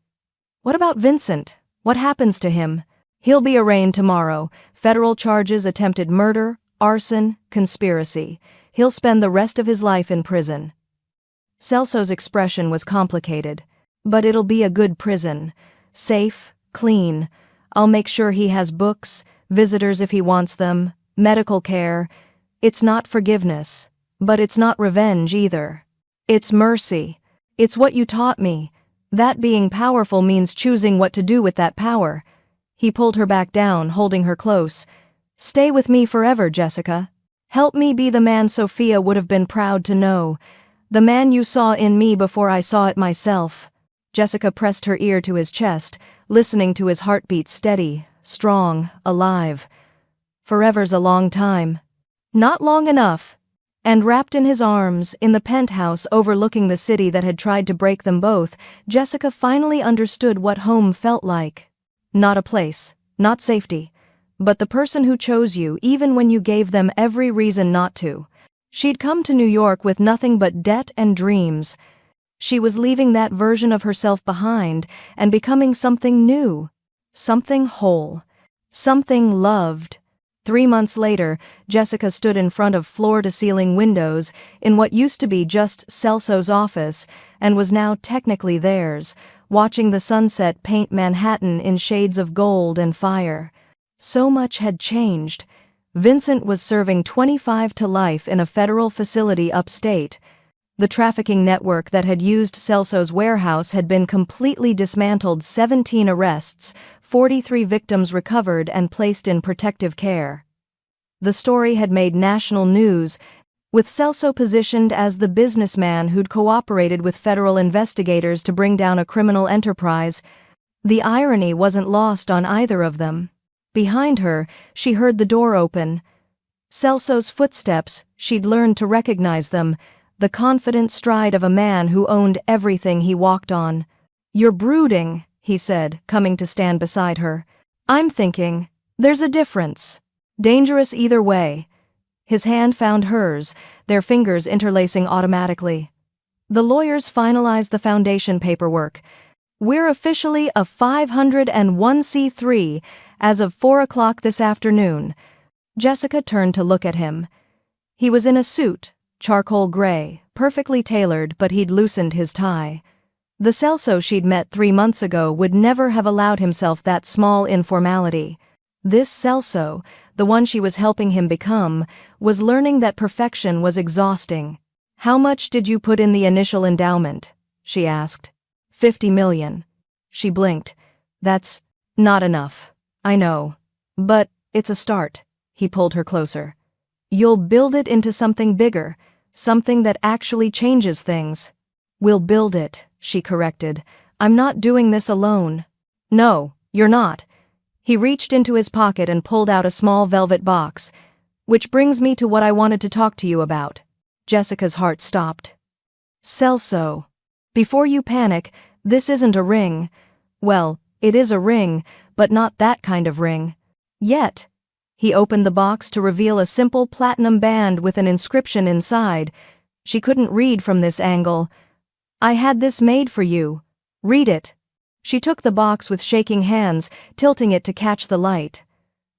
"What about Vincent? What happens to him?" "He'll be arraigned tomorrow. Federal charges: attempted murder, arson, conspiracy. He'll spend the rest of his life in prison." Celso's expression was complicated. "But it'll be a good prison. Safe, clean. I'll make sure he has books, visitors if he wants them, medical care. It's not forgiveness, but it's not revenge either. It's mercy. It's what you taught me. That being powerful means choosing what to do with that power." He pulled her back down, holding her close. "Stay with me forever, Jessica. Help me be the man Sophia would have been proud to know. The man you saw in me before I saw it myself." Jessica pressed her ear to his chest, listening to his heartbeat steady, strong, alive. "Forever's a long time." "Not long enough." And wrapped in his arms, in the penthouse overlooking the city that had tried to break them both, Jessica finally understood what home felt like. Not a place, not safety, but the person who chose you even when you gave them every reason not to. She'd come to New York with nothing but debt and dreams. She was leaving that version of herself behind and becoming something new, something whole, something loved. 3 months later, Jessica stood in front of floor-to-ceiling windows in what used to be just Celso's office and was now technically theirs, watching the sunset paint Manhattan in shades of gold and fire. So much had changed. Vincent was serving 25 to life in a federal facility upstate. The trafficking network that had used Celso's warehouse had been completely dismantled. 17 arrests, 43 victims recovered and placed in protective care. The story had made national news, with Celso positioned as the businessman who'd cooperated with federal investigators to bring down a criminal enterprise. The irony wasn't lost on either of them. Behind her, she heard the door open. Celso's footsteps, she'd learned to recognize them, the confident stride of a man who owned everything he walked on. "You're brooding," he said, coming to stand beside her. "I'm thinking. There's a difference. Dangerous either way." His hand found hers, their fingers interlacing automatically. "The lawyers finalized the foundation paperwork. We're officially a 501c3 as of 4 o'clock this afternoon." Jessica turned to look at him. He was in a suit, charcoal gray, perfectly tailored, but he'd loosened his tie. The Celso she'd met 3 months ago would never have allowed himself that small informality. This Celso, the one she was helping him become, was learning that perfection was exhausting. "How much did you put in the initial endowment?" she asked. $50 million. She blinked. "That's not enough. I know. But it's a start." He pulled her closer. "You'll build it into something bigger, something that actually changes things." "We'll build it," she corrected. "I'm not doing this alone." "No, you're not." He reached into his pocket and pulled out a small velvet box. "Which brings me to what I wanted to talk to you about." Jessica's heart stopped. "Celso. Before you panic, this isn't a ring. Well, it is a ring, but not that kind of ring. Yet." He opened the box to reveal a simple platinum band with an inscription inside. She couldn't read from this angle. "I had this made for you. Read it." She took the box with shaking hands, tilting it to catch the light.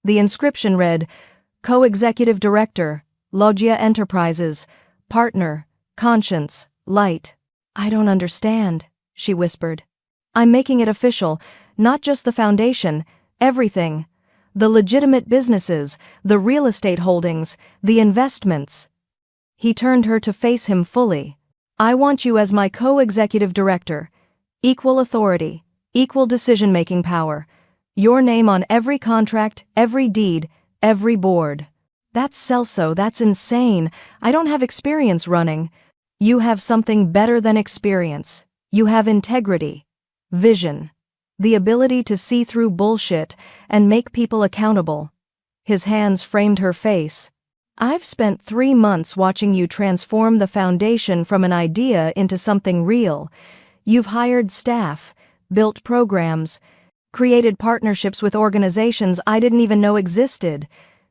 The inscription read, "Co-Executive Director, Loggia Enterprises, Partner, Conscience, Light." "I don't understand," she whispered. "I'm making it official, not just the foundation, everything. The legitimate businesses, the real estate holdings, the investments." He turned her to face him fully. "I want you as my co-executive director. Equal authority, equal decision-making power. Your name on every contract, every deed, every board." "That's Celso, that's insane. I don't have experience running." "You have something better than experience. You have integrity, vision, the ability to see through bullshit and make people accountable." His hands framed her face. "I've spent 3 months watching you transform the foundation from an idea into something real. You've hired staff, built programs. created partnerships with organizations I didn't even know existed.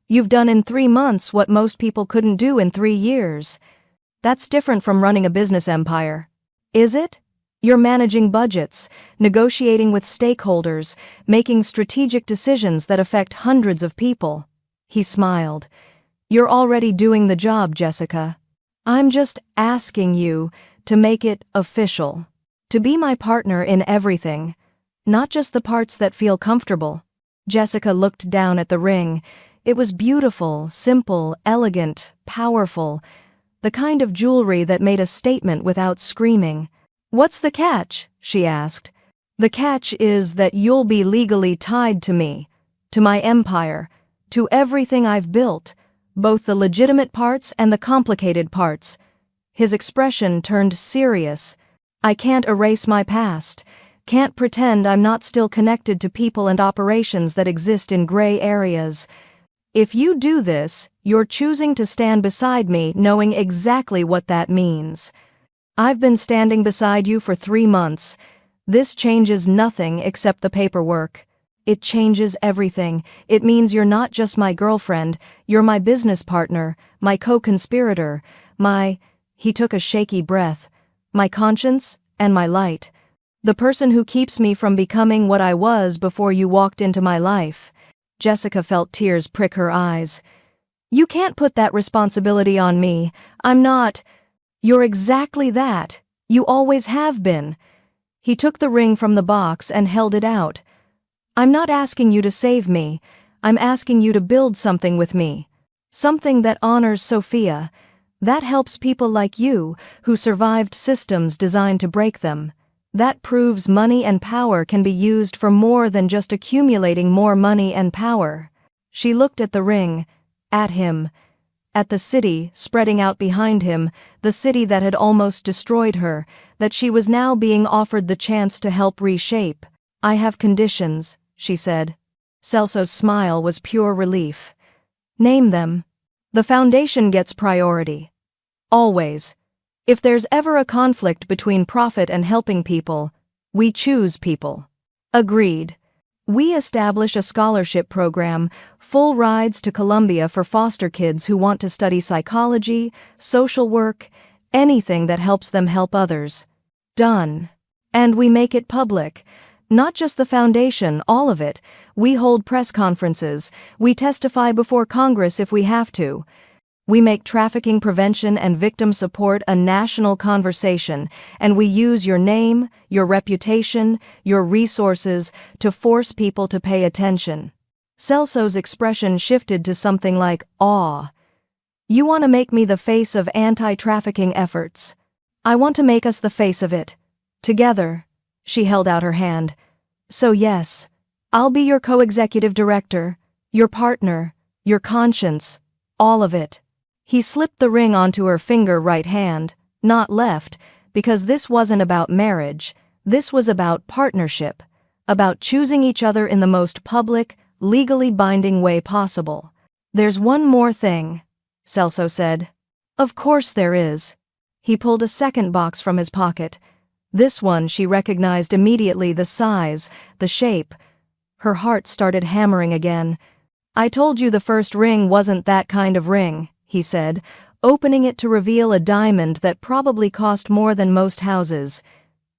You've done in 3 months what most people couldn't do in 3 years. That's different from running a business empire. Is it? You're managing budgets, negotiating with stakeholders, making strategic decisions that affect hundreds of people. He smiled. You're already doing the job, Jessica. I'm just asking you to make it official. To be my partner in everything, not just the parts that feel comfortable. Jessica looked down at the ring. It was beautiful, simple, elegant, powerful, the kind of jewelry that made a statement without screaming. What's the catch? She asked. The catch is that you'll be legally tied to me, to my empire, to everything I've built, both the legitimate parts and the complicated parts. His expression turned serious. I can't erase my past, can't pretend I'm not still connected to people and operations that exist in gray areas. If you do this, you're choosing to stand beside me knowing exactly what that means. I've been standing beside you for 3 months. This changes nothing except the paperwork. It changes everything. It means you're not just my girlfriend, you're my business partner, my co-conspirator, he took a shaky breath, my conscience and my light. The person who keeps me from becoming what I was before you walked into my life. Jessica felt tears prick her eyes. You can't put that responsibility on me. I'm not. You're exactly that. You always have been. He took the ring from the box and held it out. I'm not asking you to save me. I'm asking you to build something with me. Something that honors Sophia. That helps people like you, who survived systems designed to break them. That proves money and power can be used for more than just accumulating more money and power. She looked at the ring, at him, at the city spreading out behind him, the city that had almost destroyed her, that she was now being offered the chance to help reshape. I have conditions, she said. Celso's smile was pure relief. Name them. The foundation gets priority. Always. If there's ever a conflict between profit and helping people, we choose people. Agreed. We establish a scholarship program, full rides to Columbia for foster kids who want to study psychology, social work, anything that helps them help others. Done. And we make it public. Not just the foundation, all of it. We hold press conferences. We testify before Congress if we have to. We make trafficking prevention and victim support a national conversation, and we use your name, your reputation, your resources to force people to pay attention. Celso's expression shifted to something like awe. You want to make me the face of anti-trafficking efforts. I want to make us the face of it. Together. She held out her hand. So yes, I'll be your co-executive director, your partner, your conscience, all of it. He slipped the ring onto her finger right hand, not left, because this wasn't about marriage, this was about partnership, about choosing each other in the most public, legally binding way possible. There's one more thing, Celso said. Of course there is. He pulled a second box from his pocket. This one she recognized immediately, the size, the shape. Her heart started hammering again. I told you the first ring wasn't that kind of ring, he said, opening it to reveal a diamond that probably cost more than most houses.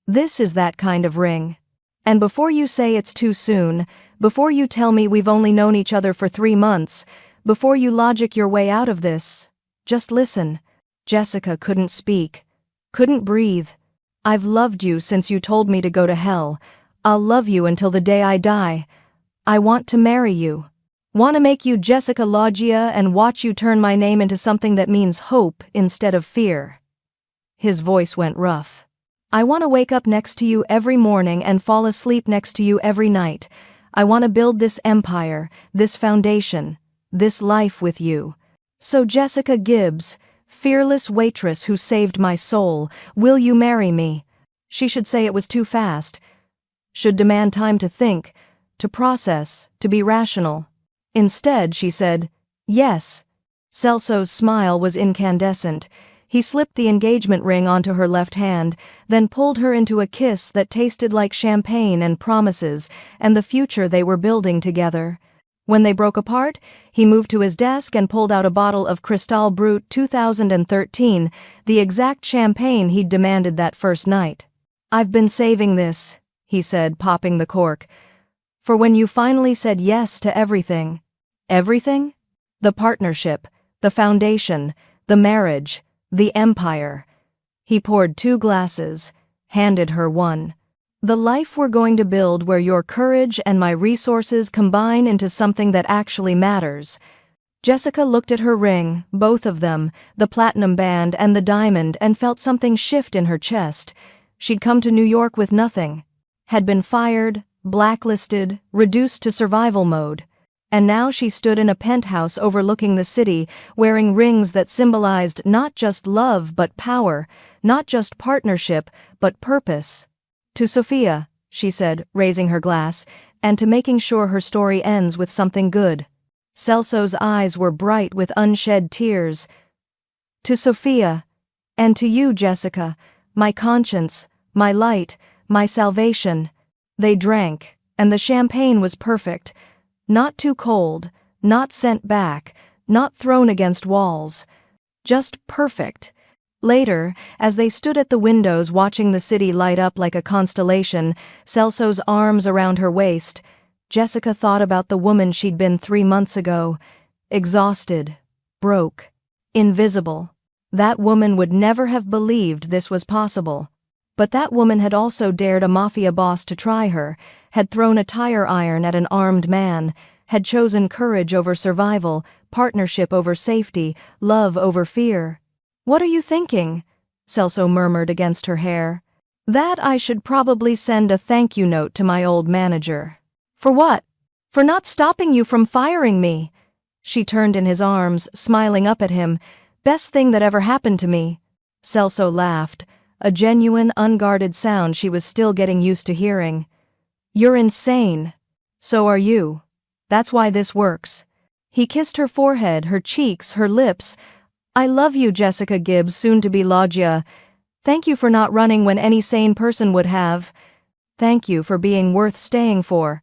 This is that kind of ring. And before you say it's too soon, before you tell me we've only known each other for 3 months, before you logic your way out of this, just listen. Jessica couldn't speak, couldn't breathe. I've loved you since you told me to go to hell. I'll love you until the day I die. I want to marry you. Want to make you Jessica Loggia and watch you turn my name into something that means hope instead of fear. His voice went rough. I want to wake up next to you every morning and fall asleep next to you every night. I want to build this empire, this foundation, this life with you. So Jessica Gibbs, fearless waitress who saved my soul, will you marry me? She should say it was too fast. Should demand time to think, to process, to be rational. Instead, she said, yes. Celso's smile was incandescent. He slipped the engagement ring onto her left hand, then pulled her into a kiss that tasted like champagne and promises and the future they were building together. When they broke apart, he moved to his desk and pulled out a bottle of Cristal Brut 2013, the exact champagne he'd demanded that first night. "I've been saving this," he said, popping the cork, "for when you finally said yes to everything." Everything? The partnership, the foundation, the marriage, the empire. He poured 2 glasses, handed her one. "The life we're going to build where your courage and my resources combine into something that actually matters." Jessica looked at her ring, both of them, the platinum band and the diamond, and felt something shift in her chest. She'd come to New York with nothing. Had been fired, blacklisted, reduced to survival mode. And now she stood in a penthouse overlooking the city, wearing rings that symbolized not just love but power, not just partnership but purpose. "To Sophia," she said, raising her glass, "and to making sure her story ends with something good." Celso's eyes were bright with unshed tears. "To Sophia, and to you, Jessica, my conscience, my light, my salvation." They drank, and the champagne was perfect. Not too cold, not sent back, not thrown against walls. Just perfect. Later, as they stood at the windows watching the city light up like a constellation, Celso's arms around her waist, Jessica thought about the woman she'd been 3 months ago. Exhausted, broke, invisible. That woman would never have believed this was possible. But that woman had also dared a mafia boss to try her, had thrown a tire iron at an armed man, had chosen courage over survival, partnership over safety, love over fear. "What are you thinking?" Celso murmured against her hair. "That I should probably send a thank you note to my old manager." "For what?" "For not stopping you from firing me." She turned in his arms, smiling up at him. "Best thing that ever happened to me." Celso laughed, a genuine, unguarded sound she was still getting used to hearing. "You're insane. So are you. That's why this works." He kissed her forehead, her cheeks, her lips. "I love you, Jessica Gibbs, soon-to-be Loggia. Thank you for not running when any sane person would have. Thank you for being worth staying for."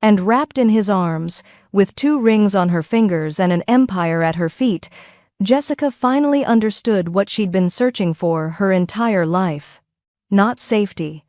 And wrapped in his arms, with 2 rings on her fingers and an empire at her feet, Jessica finally understood what she'd been searching for her entire life. Not safety,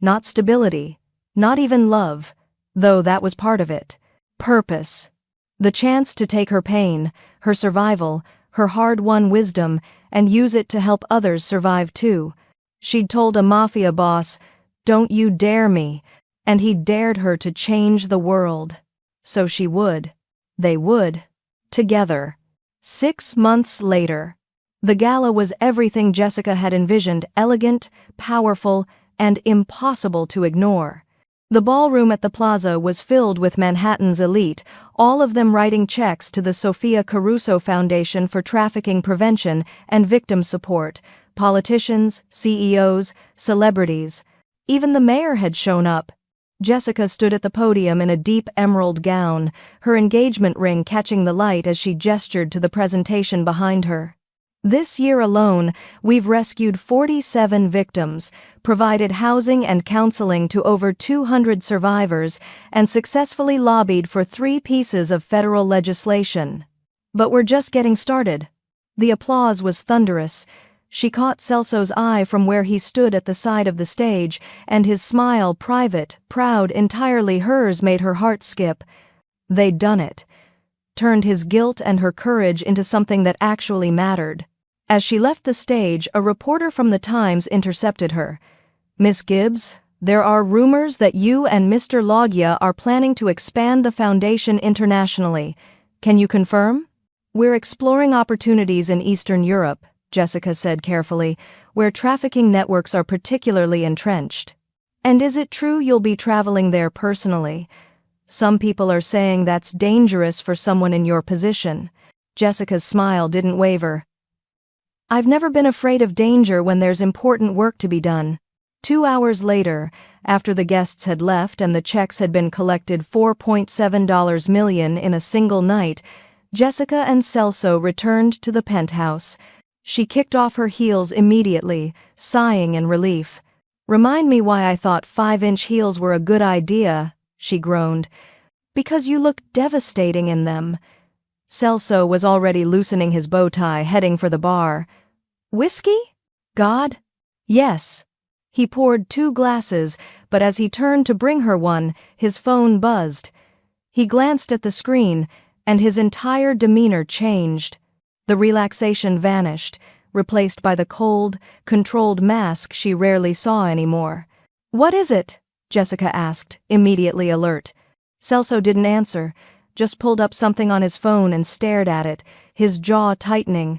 not stability, not even love, though that was part of it. Purpose. The chance to take her pain, her survival, her hard-won wisdom, and use it to help others survive too. She'd told a mafia boss, "Don't you dare me," and he dared her to change the world. So she would. They would. Together. 6 months later. The gala was everything Jessica had envisioned: elegant, powerful, and impossible to ignore. The ballroom at the plaza was filled with Manhattan's elite, all of them writing checks to the Sophia Caruso Foundation for trafficking prevention and victim support. Politicians, CEOs, celebrities. Even the mayor had shown up. Jessica stood at the podium in a deep emerald gown, her engagement ring catching the light as she gestured to the presentation behind her. "This year alone, we've rescued 47 victims, provided housing and counseling to over 200 survivors, and successfully lobbied for 3 pieces of federal legislation. But we're just getting started." The applause was thunderous. She caught Celso's eye from where he stood at the side of the stage, and his smile, private, proud, entirely hers, made her heart skip. They'd done it. Turned his guilt and her courage into something that actually mattered. As she left the stage, a reporter from the Times intercepted her. "Miss Gibbs, there are rumors that you and Mr. Loggia are planning to expand the foundation internationally. Can you confirm?" "We're exploring opportunities in Eastern Europe," Jessica said carefully, "where trafficking networks are particularly entrenched." "And is it true you'll be traveling there personally?" "Some people are saying that's dangerous for someone in your position." Jessica's smile didn't waver. "I've never been afraid of danger when there's important work to be done." 2 hours later, after the guests had left and the checks had been collected, $4.7 million in a single night, Jessica and Celso returned to the penthouse. She kicked off her heels immediately, sighing in relief. "Remind me why I thought 5-inch heels were a good idea," she groaned. "Because you look devastating in them." Celso was already loosening his bow tie, heading for the bar. "Whiskey? God?" "Yes." He poured 2 glasses, but as he turned to bring her one, his phone buzzed. He glanced at the screen, and his entire demeanor changed. The relaxation vanished, replaced by the cold, controlled mask she rarely saw anymore. "What is it?" Jessica asked, immediately alert. Celso didn't answer, just pulled up something on his phone and stared at it, his jaw tightening.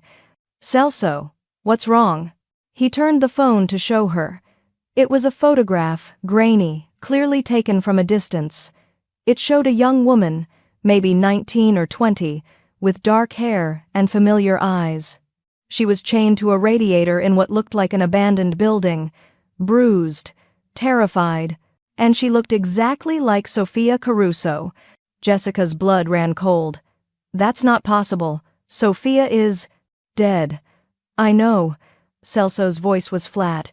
"Celso, what's wrong?" He turned the phone to show her. It was a photograph, grainy, clearly taken from a distance. It showed a young woman, maybe 19 or 20, with dark hair and familiar eyes. She was chained to a radiator in what looked like an abandoned building, bruised, terrified, and she looked exactly like Sofia Caruso. Jessica's blood ran cold. "That's not possible. Sofia is dead." "I know." Celso's voice was flat.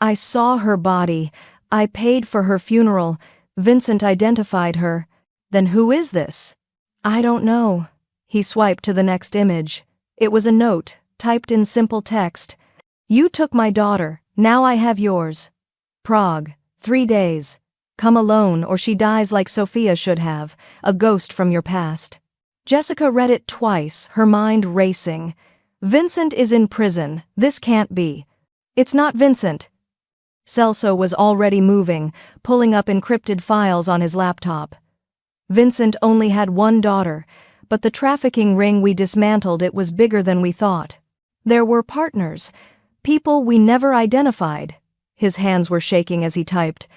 "I saw her body. I paid for her funeral. Vincent identified her." "Then who is this?" "I don't know." He swiped to the next image. It was a note, typed in simple text. "You took my daughter, now I have yours. Prague, 3 days. Come alone or she dies like Sofia should have, a ghost from your past." Jessica read it twice, her mind racing. "Vincent is in prison. This can't be." "It's not Vincent." Celso was already moving, pulling up encrypted files on his laptop. "Vincent only had 1 daughter, but the trafficking ring we dismantled, it was bigger than we thought. There were partners, people we never identified." His hands were shaking as he typed.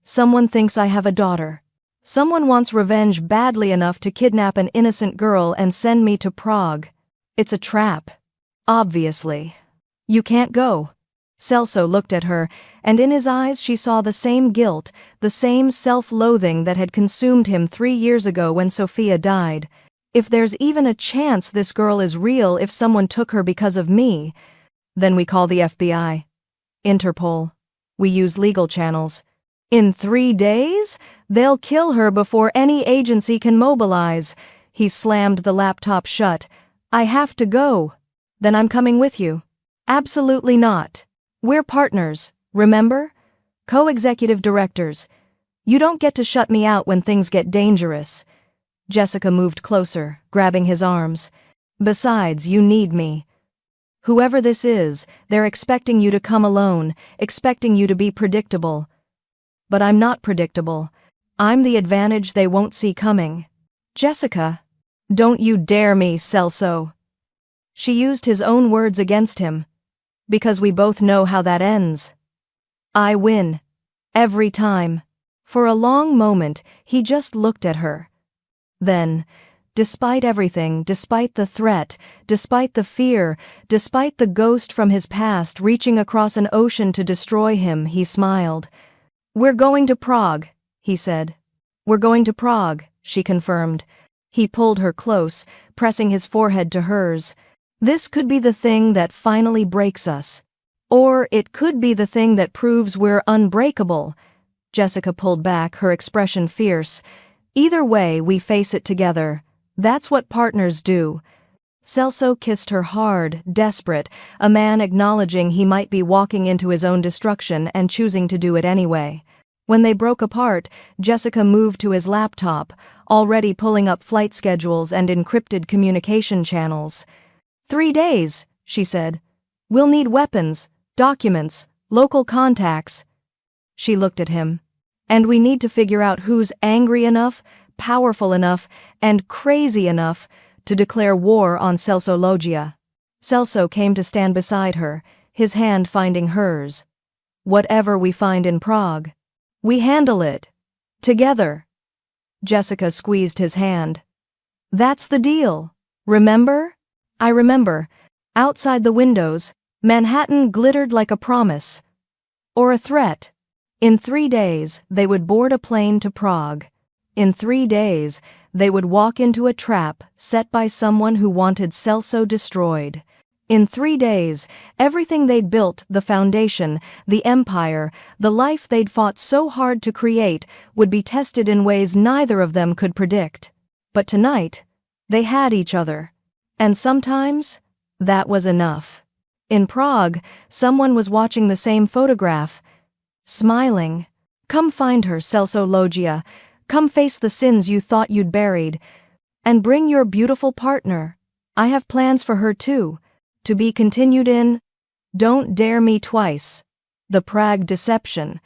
"Someone thinks I have a daughter. Someone wants revenge badly enough to kidnap an innocent girl and send me to Prague. It's a trap. Obviously. You can't go." Celso looked at her, and in his eyes she saw the same guilt, the same self-loathing that had consumed him 3 years ago when Sofia died. "If there's even a chance this girl is real, if someone took her because of me, then we call the FBI. Interpol. We use legal channels. In 3 days? They'll kill her before any agency can mobilize." He slammed the laptop shut. "I have to go." "Then I'm coming with you." "Absolutely not. We're partners, remember? Co-executive directors. You don't get to shut me out when things get dangerous." Jessica moved closer, grabbing his arms. "Besides, you need me. Whoever this is, they're expecting you to come alone, expecting you to be predictable. But I'm not predictable. I'm the advantage they won't see coming." "Jessica, don't you dare me, Celso." She used his own words against him. "Because we both know how that ends. I win. Every time." For a long moment, he just looked at her. Then, despite everything, despite the threat, despite the fear, despite the ghost from his past reaching across an ocean to destroy him, he smiled. "We're going to Prague," he said. "We're going to Prague," she confirmed. He pulled her close, pressing his forehead to hers. "This could be the thing that finally breaks us. Or it could be the thing that proves we're unbreakable." Jessica pulled back, her expression fierce. "Either way, we face it together. That's what partners do." Celso kissed her hard, desperate, a man acknowledging he might be walking into his own destruction and choosing to do it anyway. When they broke apart, Jessica moved to his laptop, already pulling up flight schedules and encrypted communication channels. 3 days, she said. "We'll need weapons, documents, local contacts." She looked at him. "And we need to figure out who's angry enough, powerful enough, and crazy enough to declare war on Celso. Celso came to stand beside her, his hand finding hers. "Whatever we find in Prague, we handle it. Together." Jessica squeezed his hand. "That's the deal. Remember?" "I remember." Outside the windows, Manhattan glittered like a promise. Or a threat. In 3 days, they would board a plane to Prague. In 3 days, they would walk into a trap set by someone who wanted Celso destroyed. In 3 days, everything they'd built, the foundation, the empire, the life they'd fought so hard to create, would be tested in ways neither of them could predict. But tonight, they had each other. And sometimes, that was enough. In Prague, someone was watching the same photograph, smiling. Come find her, Celso Logia. Come face the sins you thought you'd buried. And bring your beautiful partner. I have plans for her too. To be continued in Don't Dare Me Twice. The Prague Deception.